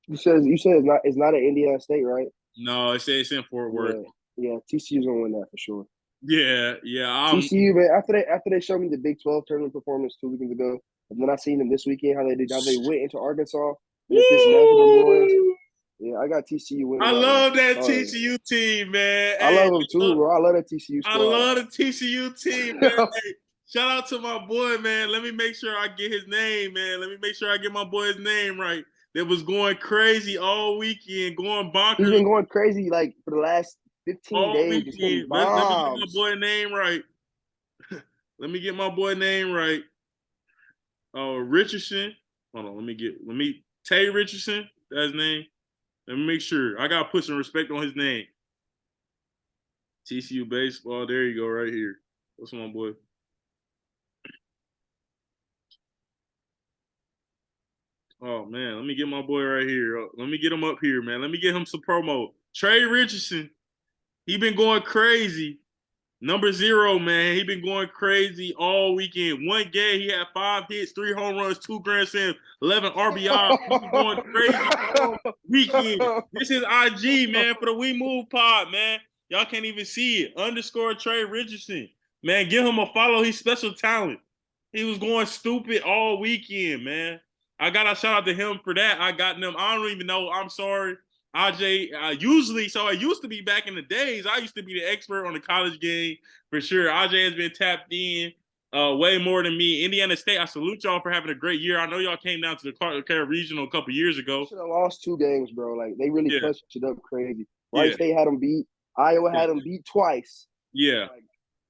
You said it's not an Indiana State, right? No, it's in Fort Worth. Yeah, yeah. TCU's gonna win that for sure. Yeah, yeah. TCU, man. After they showed me the Big 12 tournament performance 2 weekends ago, and then I seen them this weekend how they went into Arkansas and just dismantled them boys. Woo! Yeah, I got TCU winning I that one. love that Sorry, TCU team, man. I Hey, love them too, bro. I love that TCU I squad. love the TCU team, man. Hey, shout out to my boy, man. Let me make sure I get his name, man. Let me make sure I get my boy's name right. That was going crazy all weekend, going He's bonkers been going crazy like for the last 15 all days, just hitting weekend. Let me get my bombs. boy name right. Let me get my boy name right. Oh, Richardson. Hold on. Tay Richardson. That's his name. Let me make sure. I gotta put some respect on his name. TCU baseball. There you go, right here. What's my boy? Oh man, let me get my boy right here. Let me get him up here, man. Let me get him some promo. Trey Richardson. He been going crazy. Number 0, man. He been going crazy all weekend. One game, he had 5 hits, 3 home runs, 2 grand slams, 11 RBI. He been going crazy all weekend. This is IG, man, for the We Move pod, man. Y'all can't even see it. _ Trey Richardson. Man, give him a follow. He's special talent. He was going stupid all weekend, man. I got a shout out to him for that. I got them. I don't even know. I'm sorry. AJ, so it used to be back in the days, I used to be the expert on the college game for sure. AJ has been tapped in way more than me. Indiana State, I salute y'all for having a great year. I know y'all came down to the Clark County Regional a couple years ago. Should have lost 2 games, bro. Like they really Yeah, clutched it up crazy. Wright yeah, State had them beat. Iowa yeah. had them beat twice. Yeah. Like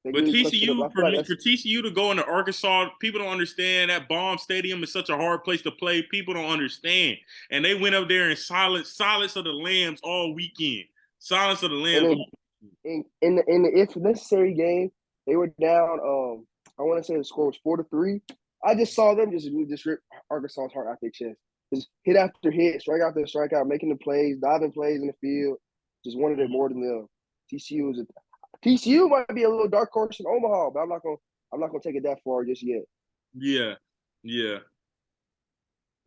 they But really clutched it up. TCU I feel for like me, that's for TCU to go into Arkansas, people don't understand that bomb stadium is such a hard place to play. People don't understand, and they went up there in silence of the lambs all weekend. Silence of the and lambs. then in the if necessary game, they were down. I want to say the score was 4-3. I just saw them just rip Arkansas's heart out their chest. Just hit after hit, strike after strikeout, making the plays, diving plays in the field. Just wanted it more than them. TCU was TCU might be a little dark horse in Omaha, but I'm not gonna take it that far just yet. Yeah, yeah,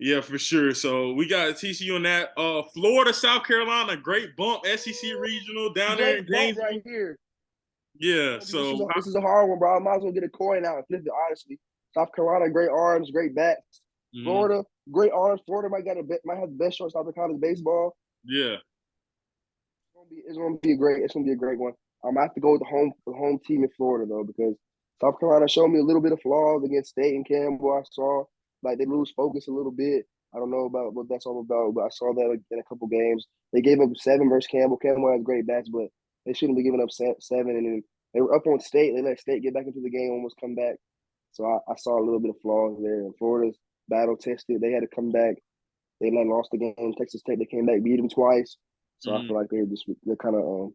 yeah, for sure. So we got TCU in that. Florida, South Carolina, great bump. SEC regional down there in Great bump Gainesville. right here. Yeah. This is So a, this is a hard one, bro. I might as well get a coin out and flip it. Honestly, South Carolina, great arms, great bats. mhm, Florida, great arms. Florida might have the best shortstop in college baseball. yeah, It's gonna be a great one. I have to go with the home team in Florida though because South Carolina showed me a little bit of flaws against State and Campbell. I saw like they lose focus a little bit. I don't know about what that's all about, but I saw that in a couple games. They gave up 7 versus Campbell. Campbell has great bats, but they shouldn't be giving up 7. And then they were up on State. They let State get back into the game, almost come back. So I saw a little bit of flaws there. And Florida's battle tested. They had to come back. They lost the game. Texas Tech. They came back, beat them twice. So I mhm, feel like they're kind of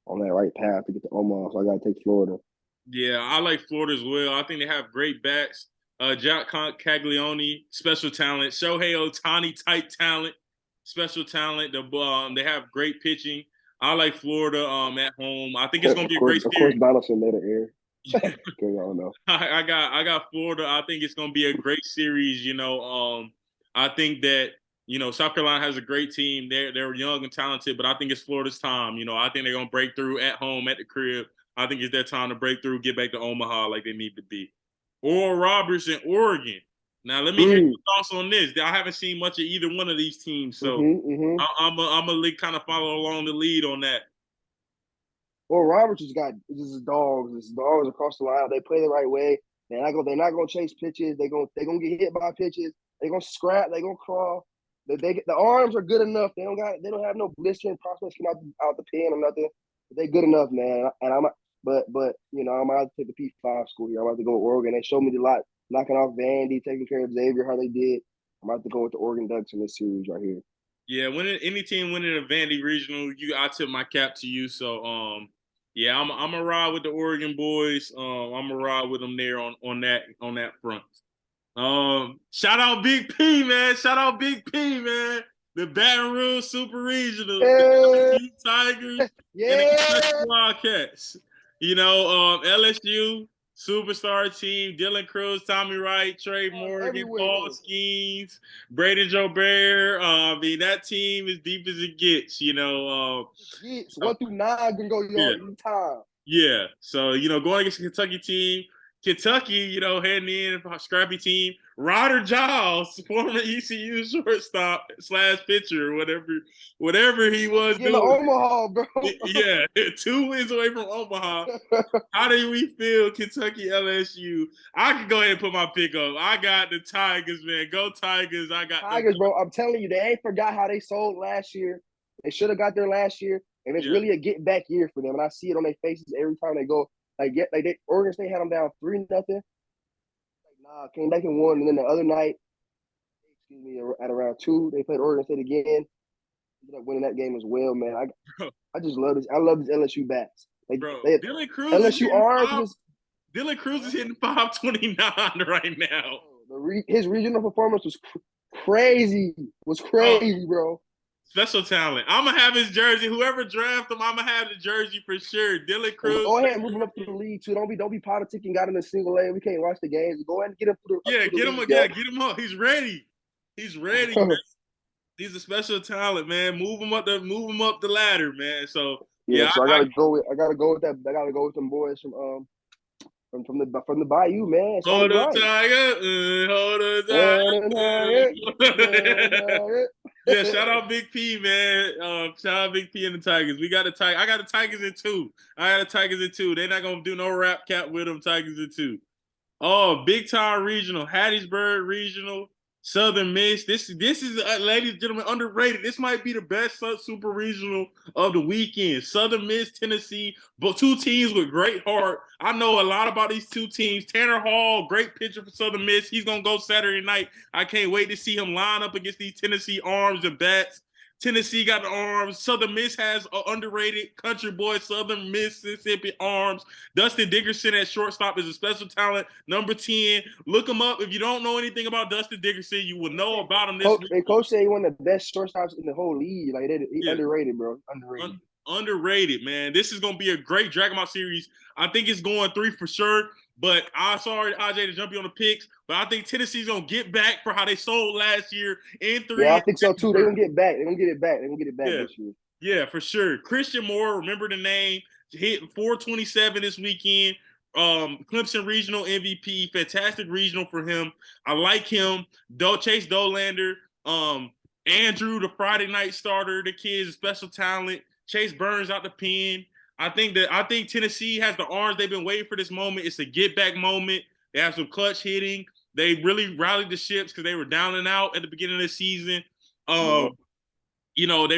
on that right path to get to Omaha. So I got to take Florida. Yeah, I like Florida as well. I think they have great backs. Jack Caglione, special talent. Shohei Ohtani type talent, special talent. They have great pitching. I like Florida at home. I think it's going to be a great Of course, series. Donaldson made an error. Because I don't know. I got Florida. I think it's going to be a great series. I think that South Carolina has a great team. They're young and talented, but I think it's Florida's time. I think they're going to break through at home at the crib. I think it's their time to break through, get back to Omaha like they need to be. Oral Roberts in Oregon. Now let me hear your thoughts on this. I haven't seen much of either one of these teams, so I'm gonna kind of follow along the lead on that. Well, Roberts has got just dogs. It's dogs across the line. They play the right way. They're not gonna chase pitches. They're gonna get hit by pitches. They're gonna scrap. They're gonna crawl. The arms are good enough. They don't have no blistering prospects come out the pen or nothing. But they good enough, man. And I'm out to take the P5 school here. I'm about to go with Oregon. They showed me a lot, knocking off Vandy, taking care of Xavier, how they did. I'm about to go with the Oregon Ducks in this series right here. Yeah, any team winning a Vandy regional, I tip my cap to you. So yeah, I'm gonna ride with the Oregon boys. I'm gonna ride with them there on that front. Shout out Big P, man. Shout out Big P, man. The Baton Rouge Super Regional, the LSU Tigers, and the Kentucky Wildcats. LSU superstar team: Dylan Cruz, Tommy Wright, Trey Morgan, Paul Skeens, Braden Jobert. That team is deep as it gets. 1 through 9 can go your time. Yeah. So, going against the Kentucky team, Kentucky, heading in a scrappy team. Ryder Giles, former ECU shortstop / pitcher, whatever he was doing. Omaha, bro. Yeah, 2 wins away from Omaha. How do we feel, Kentucky LSU? I can go ahead and put my pick up. I got the Tigers, man. Go Tigers. I got Tigers, bro. I'm telling you, they ain't forgot how they sold last year. They should have got there last year, and it's really a get back year for them. And I see it on their faces every time they go. Oregon State had them down 3-0. Came back and won. And then the other night, at around 2, they played Oregon State again. Ended up winning that game as well, man. I just love this. I love these LSU bats. Dylan Cruz LSU arms. Dylan Cruz is hitting 529 right now. His regional performance was crazy. Bro. Special talent. I'm gonna have his jersey. Whoever drafts him, I'm gonna have the jersey for sure. Dylan Cruz. Go ahead and move him up to the league too. Don't be politicking. Got him in single A. We can't watch the games. Go ahead and get him. Get him up. He's ready. Man. He's a special talent, man. Move him up the ladder, man. So So I gotta go with that. I gotta go with them boys from the Bayou, man. Hold up, Tiger. Hold up, Tiger. Yeah, shout out Big P, man. Shout out Big P and the Tigers. We got the Tigers. I got the Tigers in 2. They're not gonna do no rap cap with them. Tigers in 2. Oh, Big Time Regional, Hattiesburg Regional, Southern Miss. This is, ladies and gentlemen, underrated. This might be the best super regional of the weekend. Southern Miss, Tennessee, but 2 teams with great heart. I know a lot about these 2 teams. Tanner Hall, great pitcher for Southern Miss. He's gonna go Saturday night. I can't wait to see him line up against these Tennessee arms and bats. Tennessee got the arms. Southern Miss has an underrated country boy, Southern Mississippi arms. Dustin Dickerson at shortstop is a special talent. Number 10. Look him up. If you don't know anything about Dustin Dickerson, you will know about him this week. Coach said he's one of the best shortstops in the whole league. He's underrated, bro. Underrated, man. This is going to be a great Dragon Ball series. I think it's going 3 for sure. But I'm sorry, AJ, to jump you on the picks. But I think Tennessee's going to get back for how they sold last year in 3. Yeah, I think so, too. They're going to get back. They're going to get it back. This year. Yeah, for sure. Christian Moore, remember the name. Hit 427 this weekend. Clemson Regional MVP. Fantastic regional for him. I like him. Chase Dolander. Andrew, the Friday night starter. The kid's a special talent. Chase Burns out the pen. I think Tennessee has the arms. They've been waiting for this moment. It's a get back moment. They have some clutch hitting. They really rallied the ships because they were down and out at the beginning of the season. They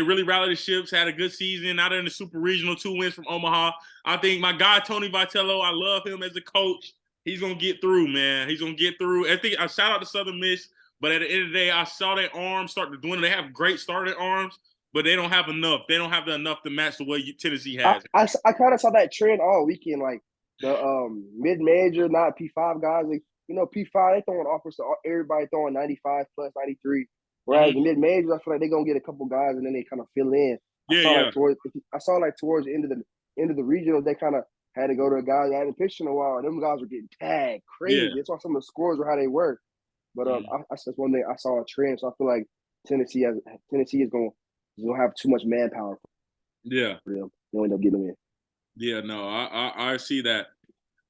really rallied the ships, had a good season. Now they're in the Super Regional, 2 wins from Omaha. I think my guy Tony Vitello, I love him as a coach. He's gonna get through, man. He's gonna get through. I think I shout out to Southern Miss, but at the end of the day, I saw their arms start to dwindle. They have great starting arms. but they don't have enough. They don't have enough to match the way Tennessee I, has. I, I kind of saw that trend all weekend, like the mid major, not P5 guys. Like, P5 they throwing offers to everybody throwing 95 plus 93. Whereas the Mm-hmm. mid majors, I feel like they're gonna get a couple guys and then they kind of fill in. Yeah, yeah, I saw like towards the end of the regionals, they kind of had to go to a guy that hadn't pitched in a while, and them guys were getting tagged yeah. crazy. That's why some of the scores were how they were. But Mm-hmm. that's one thing I saw a trend. So I feel like Tennessee is gonna have too much manpower Yeah. for them. They'll end up getting them in. Yeah, no, I see that.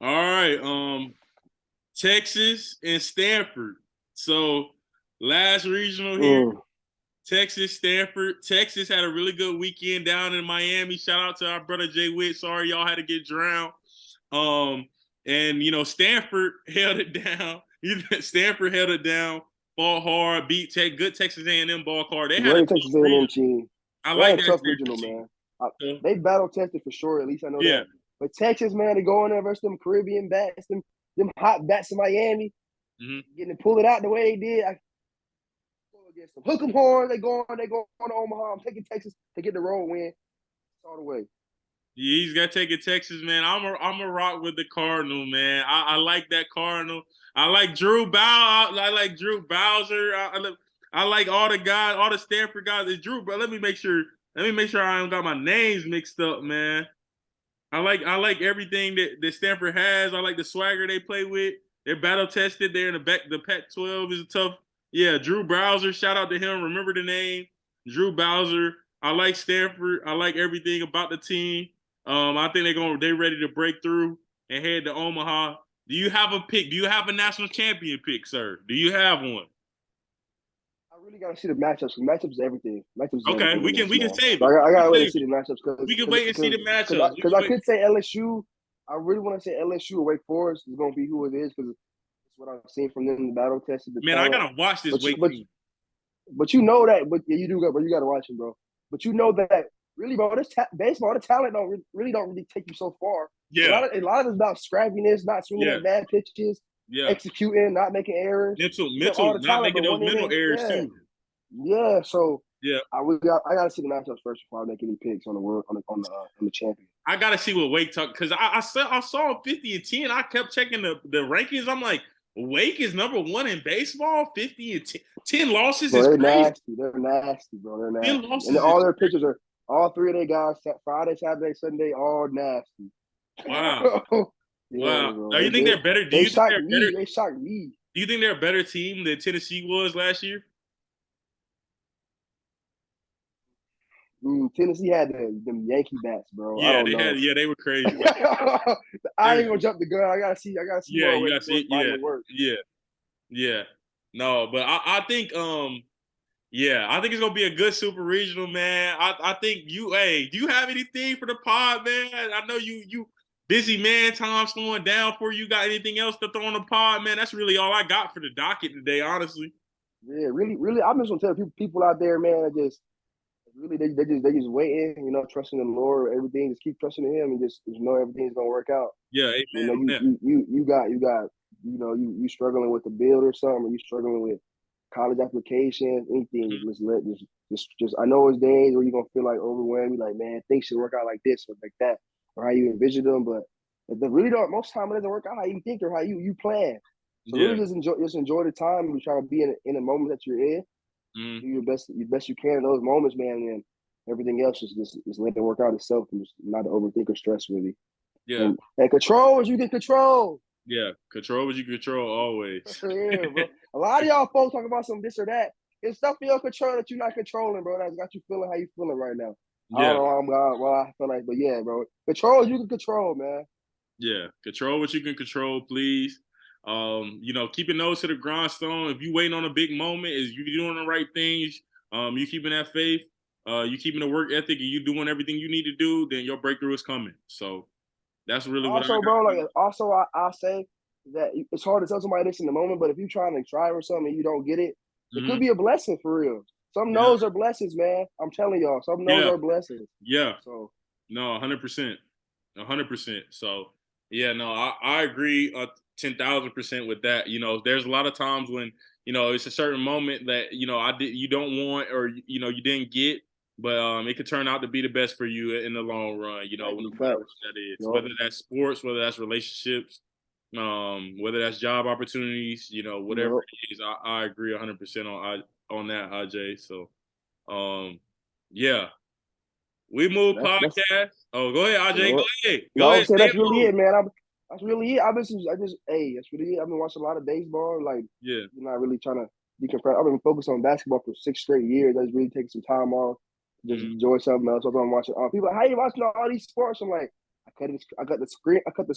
All right, Texas and Stanford. So last regional here, Mm. Texas, Stanford. Texas had a really good weekend down in Miami. Shout out to our brother Jay Witt. Sorry y'all had to get drowned. And Stanford held it down. Stanford held it down, fought hard, beat good Texas A&M ball card. They had a Great tough Texas A&M region. team. I They had like a that tough regional, their team. man. So, They battle tested for sure. At least I know yeah, that. But Texas, man, to go in there versus them Caribbean bats, them hot bats in Miami, mm-hmm. getting to pull it out the way they did. I go against them. Hook 'em horn. They go on to Omaha. I'm taking Texas to get the road win all the way. Yeah, he's got to take it Texas, man. I'm a rock with the Cardinal, man. I like that Cardinal. I like Drew I like Drew Bowser. I like all the guys, all the Stanford guys. It's Drew, bro. Let me make sure. I don't got my names mixed up, man. I like everything that Stanford has. I like the swagger they play with. They're battle tested. They're in the back. The Pac-12 is a tough. Yeah, Drew Bowser. Shout out to him. Remember the name, Drew Bowser. I like Stanford. I like everything about the team. I think they're ready to break through and head to Omaha. Do you have a pick? Do you have a national champion pick, sir? Do you have one? I really gotta see the matchups. Matchups is everything. Matchups is Okay, everything we in can this, we can man. save So it. I We gotta can wait to save see it. the matchups We can wait and see the matchups. We because can I wait. could say LSU. I really want to say LSU or Wake Forest is gonna be who it is because it's what I've seen from them in the battle tested the Man, I talent. gotta watch this But you, Wake but team. but you know that, but yeah, you do, but you got to watch him, bro. But you know that really, bro. Baseball, the talent don't really take you so far. Yeah, A lot of it's about scrappiness, not swinging yeah, at bad pitches, yeah. executing, not making errors. You have all the Not talent, making but those one mental inning, errors yeah, too. yeah. So Yeah, I got to see the matchups first before I make any picks on the world on the champion. I gotta see what Wake talk because I saw 50-10. I kept checking the rankings. I'm like, Wake is number one in baseball. 50-10, 10 losses Bro, is they're crazy. nasty. They're nasty, bro. They're 10 nasty. And losses all is their crazy. pitchers are all three of their guys. Friday, Saturday, Sunday, all nasty. Wow, Yeah, wow. bro. Now you think they're better? Do They you think shocked they're better? me. They shocked me. Do you think they're a better team than Tennessee was last year? Tennessee had them Yankee bats, bro. I Yeah, don't know. they were crazy. I ain't gonna jump the gun. I gotta see Yeah, more of you Wake gotta see. Forest body Yeah, of work. yeah, yeah. No, but I think yeah, I think it's gonna be a good super regional, man. I think do you have anything for the pod, man? I know you busy man, time's slowing down for you. Got anything else to throw on the pod, man? That's really all I got for the docket today, honestly. Yeah, really, really. I'm just gonna tell people out there, man, that just really they just waiting, trusting the Lord, everything. Just keep trusting in Him and just know everything's gonna work out. Yeah, You know, amen on you that. you you you got you struggling with the build or something, or you struggling with college applications, anything. Mhm. Just I know it's days where you're gonna feel like overwhelmed, you're like, man, things should work out like this or like that, or how you envision them, but the really don't most time it doesn't work out how you think or how you plan. So Yeah. really just enjoy the time and try to be in the moment that you're in, Mhm. do your best you can in those moments, man, and everything else just let it work out itself and just not to overthink or stress really. Yeah. And control what you can control. Yeah. Control what you control always. Yeah, bro. A lot of y'all folks talk about some this or that. It's stuff in your control that you're not controlling, bro. That's got you feeling how you feeling right now. I don't Yeah. know why I feel like, but yeah, bro. Control you can control, man. Yeah, control what you can control, please. Keep your nose to the grindstone. If you waiting on a big moment, is you doing the right things, you keeping that faith, you keeping the work ethic, and you doing everything you need to do, then your breakthrough is coming. So that's really what I Also, got bro, for like you. also I say that it's hard to tell somebody this in the moment, but if you're trying to try or something and you don't get it, it Mm-hmm. could be a blessing for real. Some Yeah, no's are blessings, man. I'm telling y'all, some no's yeah, are blessings. yeah. So No, 100%, 100%. So yeah, no, I agree 10,000% with that. There's a lot of times when it's a certain moment that I did you don't want or you didn't get, but it could turn out to be the best for you in the long run. You know, Thank you, whatever facts. that is, Yup. whether that's sports, whether that's relationships, whether that's job opportunities. You know, whatever Yup. it is, I agree 100% on that, AJ. So, yeah, we move That's podcast. Oh, go ahead, AJ. Go yup. ahead. No, Go I'm ahead. saying Stay that's really mode. it, man. That's really it. Hey, that's really it. I've been watching a lot of baseball. Like, Yeah. you're not really trying to decompress. I've been focused on basketball for 6 straight years. I just really taking some time off, just Mm-hmm. enjoy something else. So I'm watching. People, are like, how you watching all these sports? I'm like, I got the screen. I cut the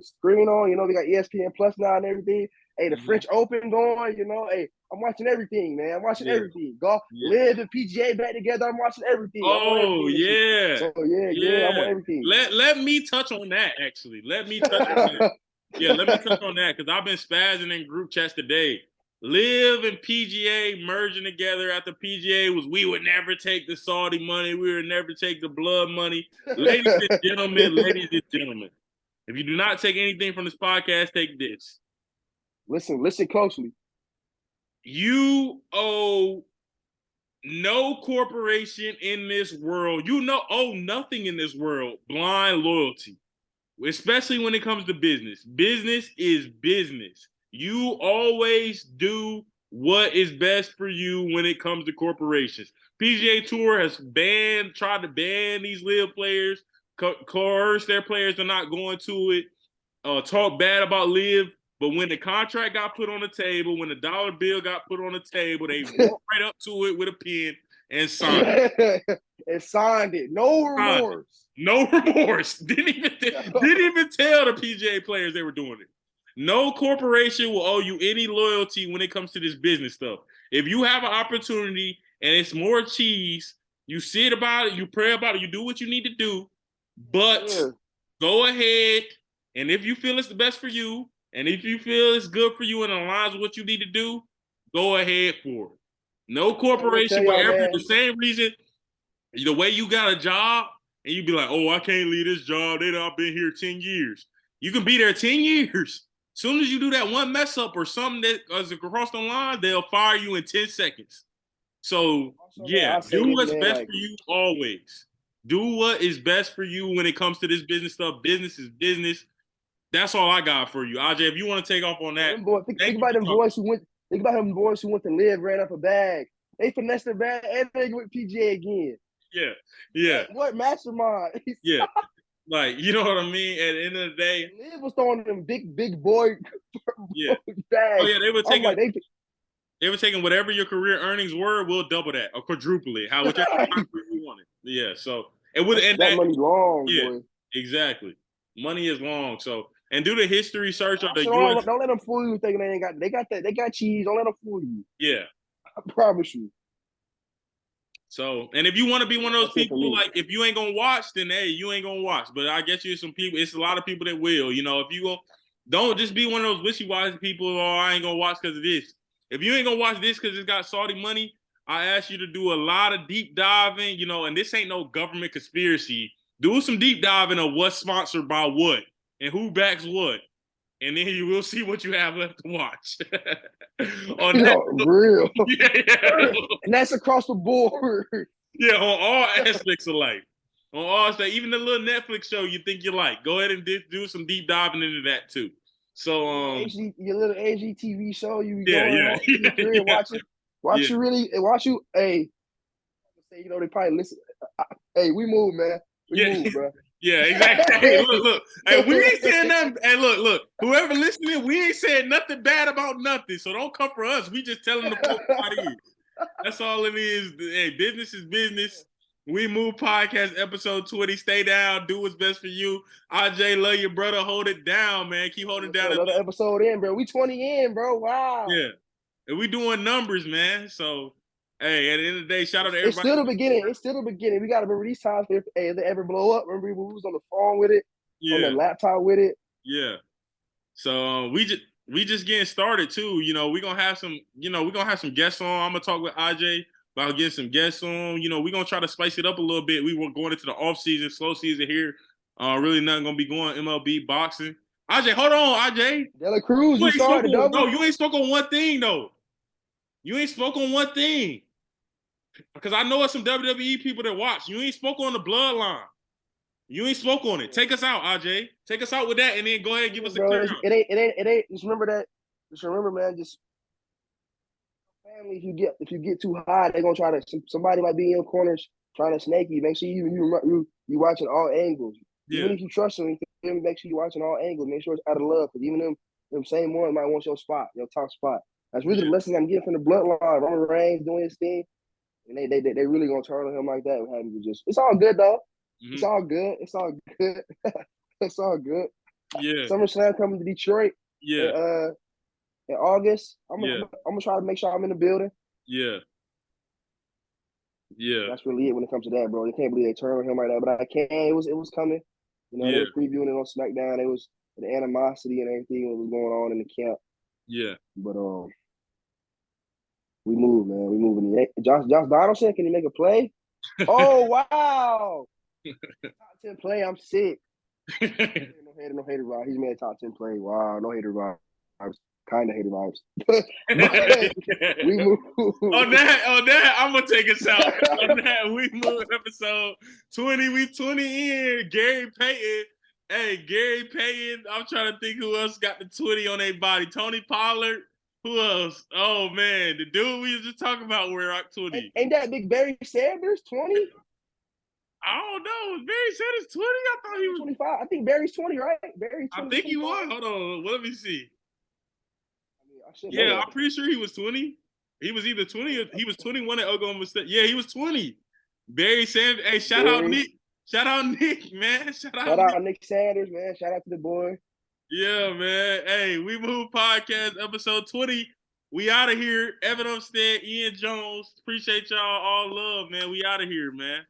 screen on. You know, they got ESPN Plus now and everything. Hey, the Mm-hmm. French Open going. You know, hey, I'm watching everything, man. I'm watching Yeah. everything. Golf, Yeah. live and PGA back together. I'm watching everything. I'm on Oh everything this year. yeah, So yeah, I'm on yeah. everything. Let me touch on that. Actually, let me touch on that. Yeah, let me touch on that because I've been spazzing in group chats today. Live and PGA merging together after PGA was we would never take the Saudi money, we would never take the blood money. Ladies and gentlemen, if you do not take anything from this podcast, take this. Listen closely. You owe no corporation in this world, owe nothing in this world blind loyalty, especially when it comes to business. Business is business. You always do what is best for you when it comes to corporations. PGA Tour has tried to ban these live players, coerce their players to not go into it, talk bad about live. But when the contract got put on the table, when the dollar bill got put on the table, they walked right up to it with a pen and signed it. And signed it. No Signed it. remorse. No remorse. Didn't even tell the PGA players they were doing it. No corporation will owe you any loyalty when it comes to this business stuff. If you have an opportunity and it's more cheese, you sit about it, you pray about it, you do what you need to do, but Yeah. go ahead. And if you feel it's the best for you, and if you feel it's good for you and aligns with what you need to do, go ahead for it. No I'm gonna tell corporation will y'all, ever, man. the same reason, the way you got a job and you be like, oh, I can't leave this job. I've been here 10 years. You can be there 10 years. As soon as you do that one mess up or something that is across the line, they'll fire you in 10 seconds. So, Also, man, yeah, I say do this, what's man. best Like, for you always. Do what is best for you when it comes to this business stuff. Business is business. That's all I got for you. AJ, if you want to take off on that, think thank you about for them talking. boys who went. Think about them boys who went to live, ran up a bag. They finessed the bag and they went PGA again. Yeah, yeah, What mastermind? yeah. Like, you know what I mean? At the end of the day, Liv was throwing them big boy yeah. Oh bags. yeah, I'm like, they were taking whatever your career earnings were, we'll double that or quadruple it, whichever you want it. Yeah. So that money long, yeah, boy. exactly. Money is long. So and do the history search of the Also, US. don't let them fool you thinking they got cheese. Don't let them fool you. Yeah. I promise you. So, and if you want to be one of those That's it for people, me. like if you ain't gonna watch, then hey, you ain't gonna watch. But I guess you some people. It's a lot of people that will. You know, if you go, don't just be one of those wishy-washy people. Oh, I ain't gonna watch because of this. If you ain't gonna watch this because it's got Saudi money, I ask you to do a lot of deep diving. You know, and this ain't no government conspiracy. Do some deep diving of what's sponsored by what and who backs what, and then you will see what you have left to watch. On that, No, real. yeah. And that's across the board. Yeah, on all aspects of life. On all aspects, even the little Netflix show you think you like. Go ahead and do some deep diving into that too. So Your little HGTV show, you be yeah, going yeah, home in your crib yeah, watching. yeah, Watch you. Hey, say they probably listen. Hey, we move, man. We yeah, move, bro. yeah, exactly. Hey, look. Hey, we ain't saying nothing. Hey, look. Whoever listening, we ain't saying nothing bad about nothing. So don't come for us. We just telling the folks how it is. That's all it is. Hey, business is business. We Move Podcast, episode 20. Stay down. Do what's best for you. RJ, love your brother. Hold it down, man. Keep holding down. Another episode in, bro. We 20 in, bro. Wow. Yeah. And we doing numbers, man. So, hey, at the end of the day, shout out to It's everybody. still the beginning. It's still the beginning. We got to remember these times if they ever blow up. Remember we was on the phone with it, on the Yeah. laptop with it. Yeah. So we just getting started too. You know, we're gonna have some guests on. I'm gonna talk with AJ about getting some guests on. You know, we're gonna try to spice it up a little bit. We were going into the off season, slow season here. Really nothing gonna be going MLB boxing. AJ, hold on, AJ. Dela Cruz, You you ain't saw spoke it, the on, no, double. you ain't spoke on one thing though. You ain't spoke on one thing. Because I know it's some WWE people that watch. You ain't spoke on the bloodline. You ain't spoke on it. Take us out, AJ. Take us out with that, and then go ahead and give Yeah, us a bro, clear it out. ain't, it ain't. Just remember that. Just remember, man. Just family. If you get too high, they're gonna try to. Somebody might be in your corners trying to snake you. Make sure you watching all angles. Yeah, Even if you trust them, make sure you watching all angles. Make sure it's out of love, because even them same ones might want your spot, your top spot. That's really the yeah, lessons I'm getting from the bloodline. Roman Reigns doing his thing, and they really gonna turn on him like that. Having to just, it's all good though. It's mm-hmm. all good. It's all good. It's all good. Yeah, SummerSlam coming to Detroit in, yeah, in August. yeah, I'm gonna try to make sure I'm in the building. yeah, yeah, That's really it when it comes to that, bro. They can't believe they turned on him like that, but I can't. It was coming. You know, they yeah, was previewing it on SmackDown. It was the animosity and everything that was going on in the camp. yeah. But we move, man. We moving. Josh Donaldson, can he make a play? Oh wow! Top 10 play. I'm sick. No hater vibes. He's made a top 10 play. Wow, no hater vibes. Kind of hater vibes. But we move. On that, I'm gonna take us out. On that, we move episode 20. We 20 in. Gary Payton. Hey, Gary Payton. I'm trying to think who else got the 20 on their body. Tony Pollard. Who else? Oh man, the dude we was just talking about wear rock 20. Ain't that big Barry Sanders 20? I don't know. Barry said it's 20. I thought he Barry was. 25. I think Barry's 20, right? Barry I 20, think he 25. was. Hold on. Let me see. I mean, I should know Yeah, that. I'm pretty sure he was 20. He was either 20 or he was 21 at Oklahoma State. Yeah, he was 20. Barry Sanders. Hey, shout out Barry. Nick. Shout out Nick, man. Shout out Shout Nick. out Nick Sanders, man. Shout out to the boy. Yeah, man. Hey, We Move Podcast, episode 20. We out of here. Evan Umstead, Ian Jones. Appreciate y'all all love, man. We out of here, man.